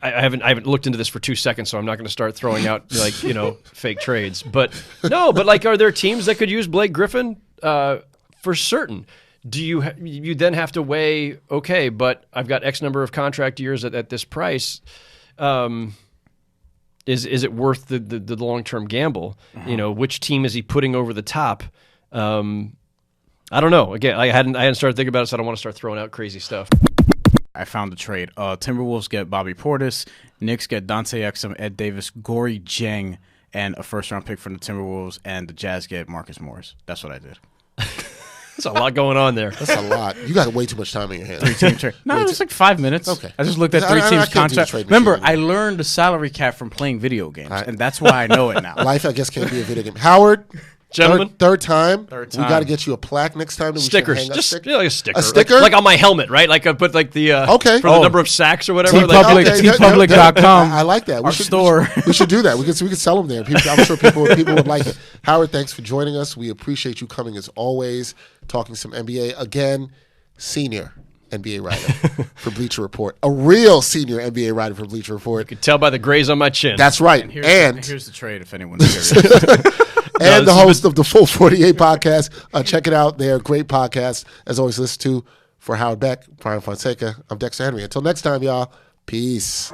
I haven't looked into this for 2 seconds, so I'm not going to start throwing out fake trades. But are there teams that could use Blake Griffin for certain? Do you then have to weigh? Okay, but I've got X number of contract years at this price. Is it worth the long term gamble? Uh-huh. Which team is he putting over the top? I don't know. Again, I hadn't started thinking about it, so I don't want to start throwing out crazy stuff. I found the trade. Timberwolves get Bobby Portis. Knicks get Dante Exum, Ed Davis, Gorey Jeng, and a first-round pick from the Timberwolves, and the Jazz get Marcus Morris. That's what I did. There's a lot going on there. That's a lot. You got way too much time in your hands. 3-team trade. No, it was like 5 minutes. Okay. I just looked at 3 teams' contracts. Remember, I learned the salary cap from playing video games, and that's why I know it now. Life, I guess, can't be a video game. Howard, gentlemen, third time. We got to get you a plaque next time. Stickers, just like a sticker. A sticker, like on my helmet, right? Like I put like the for the number of sacks or whatever. TeePublic.com. I like that. Our store. We should do that. We could sell them there. I'm sure people would like it. Howard, thanks for joining us. We appreciate you coming as always. Talking some NBA again. Senior NBA writer for Bleacher Report. A real senior NBA writer for Bleacher Report. You can tell by the grays on my chin. That's right. And here's the trade if anyone's curious. And the host of the Full 48 podcast. Check it out. They're a great podcast. As always, listen to. For Howard Beck, Brian Fonseca, I'm Dexter Henry. Until next time, y'all. Peace.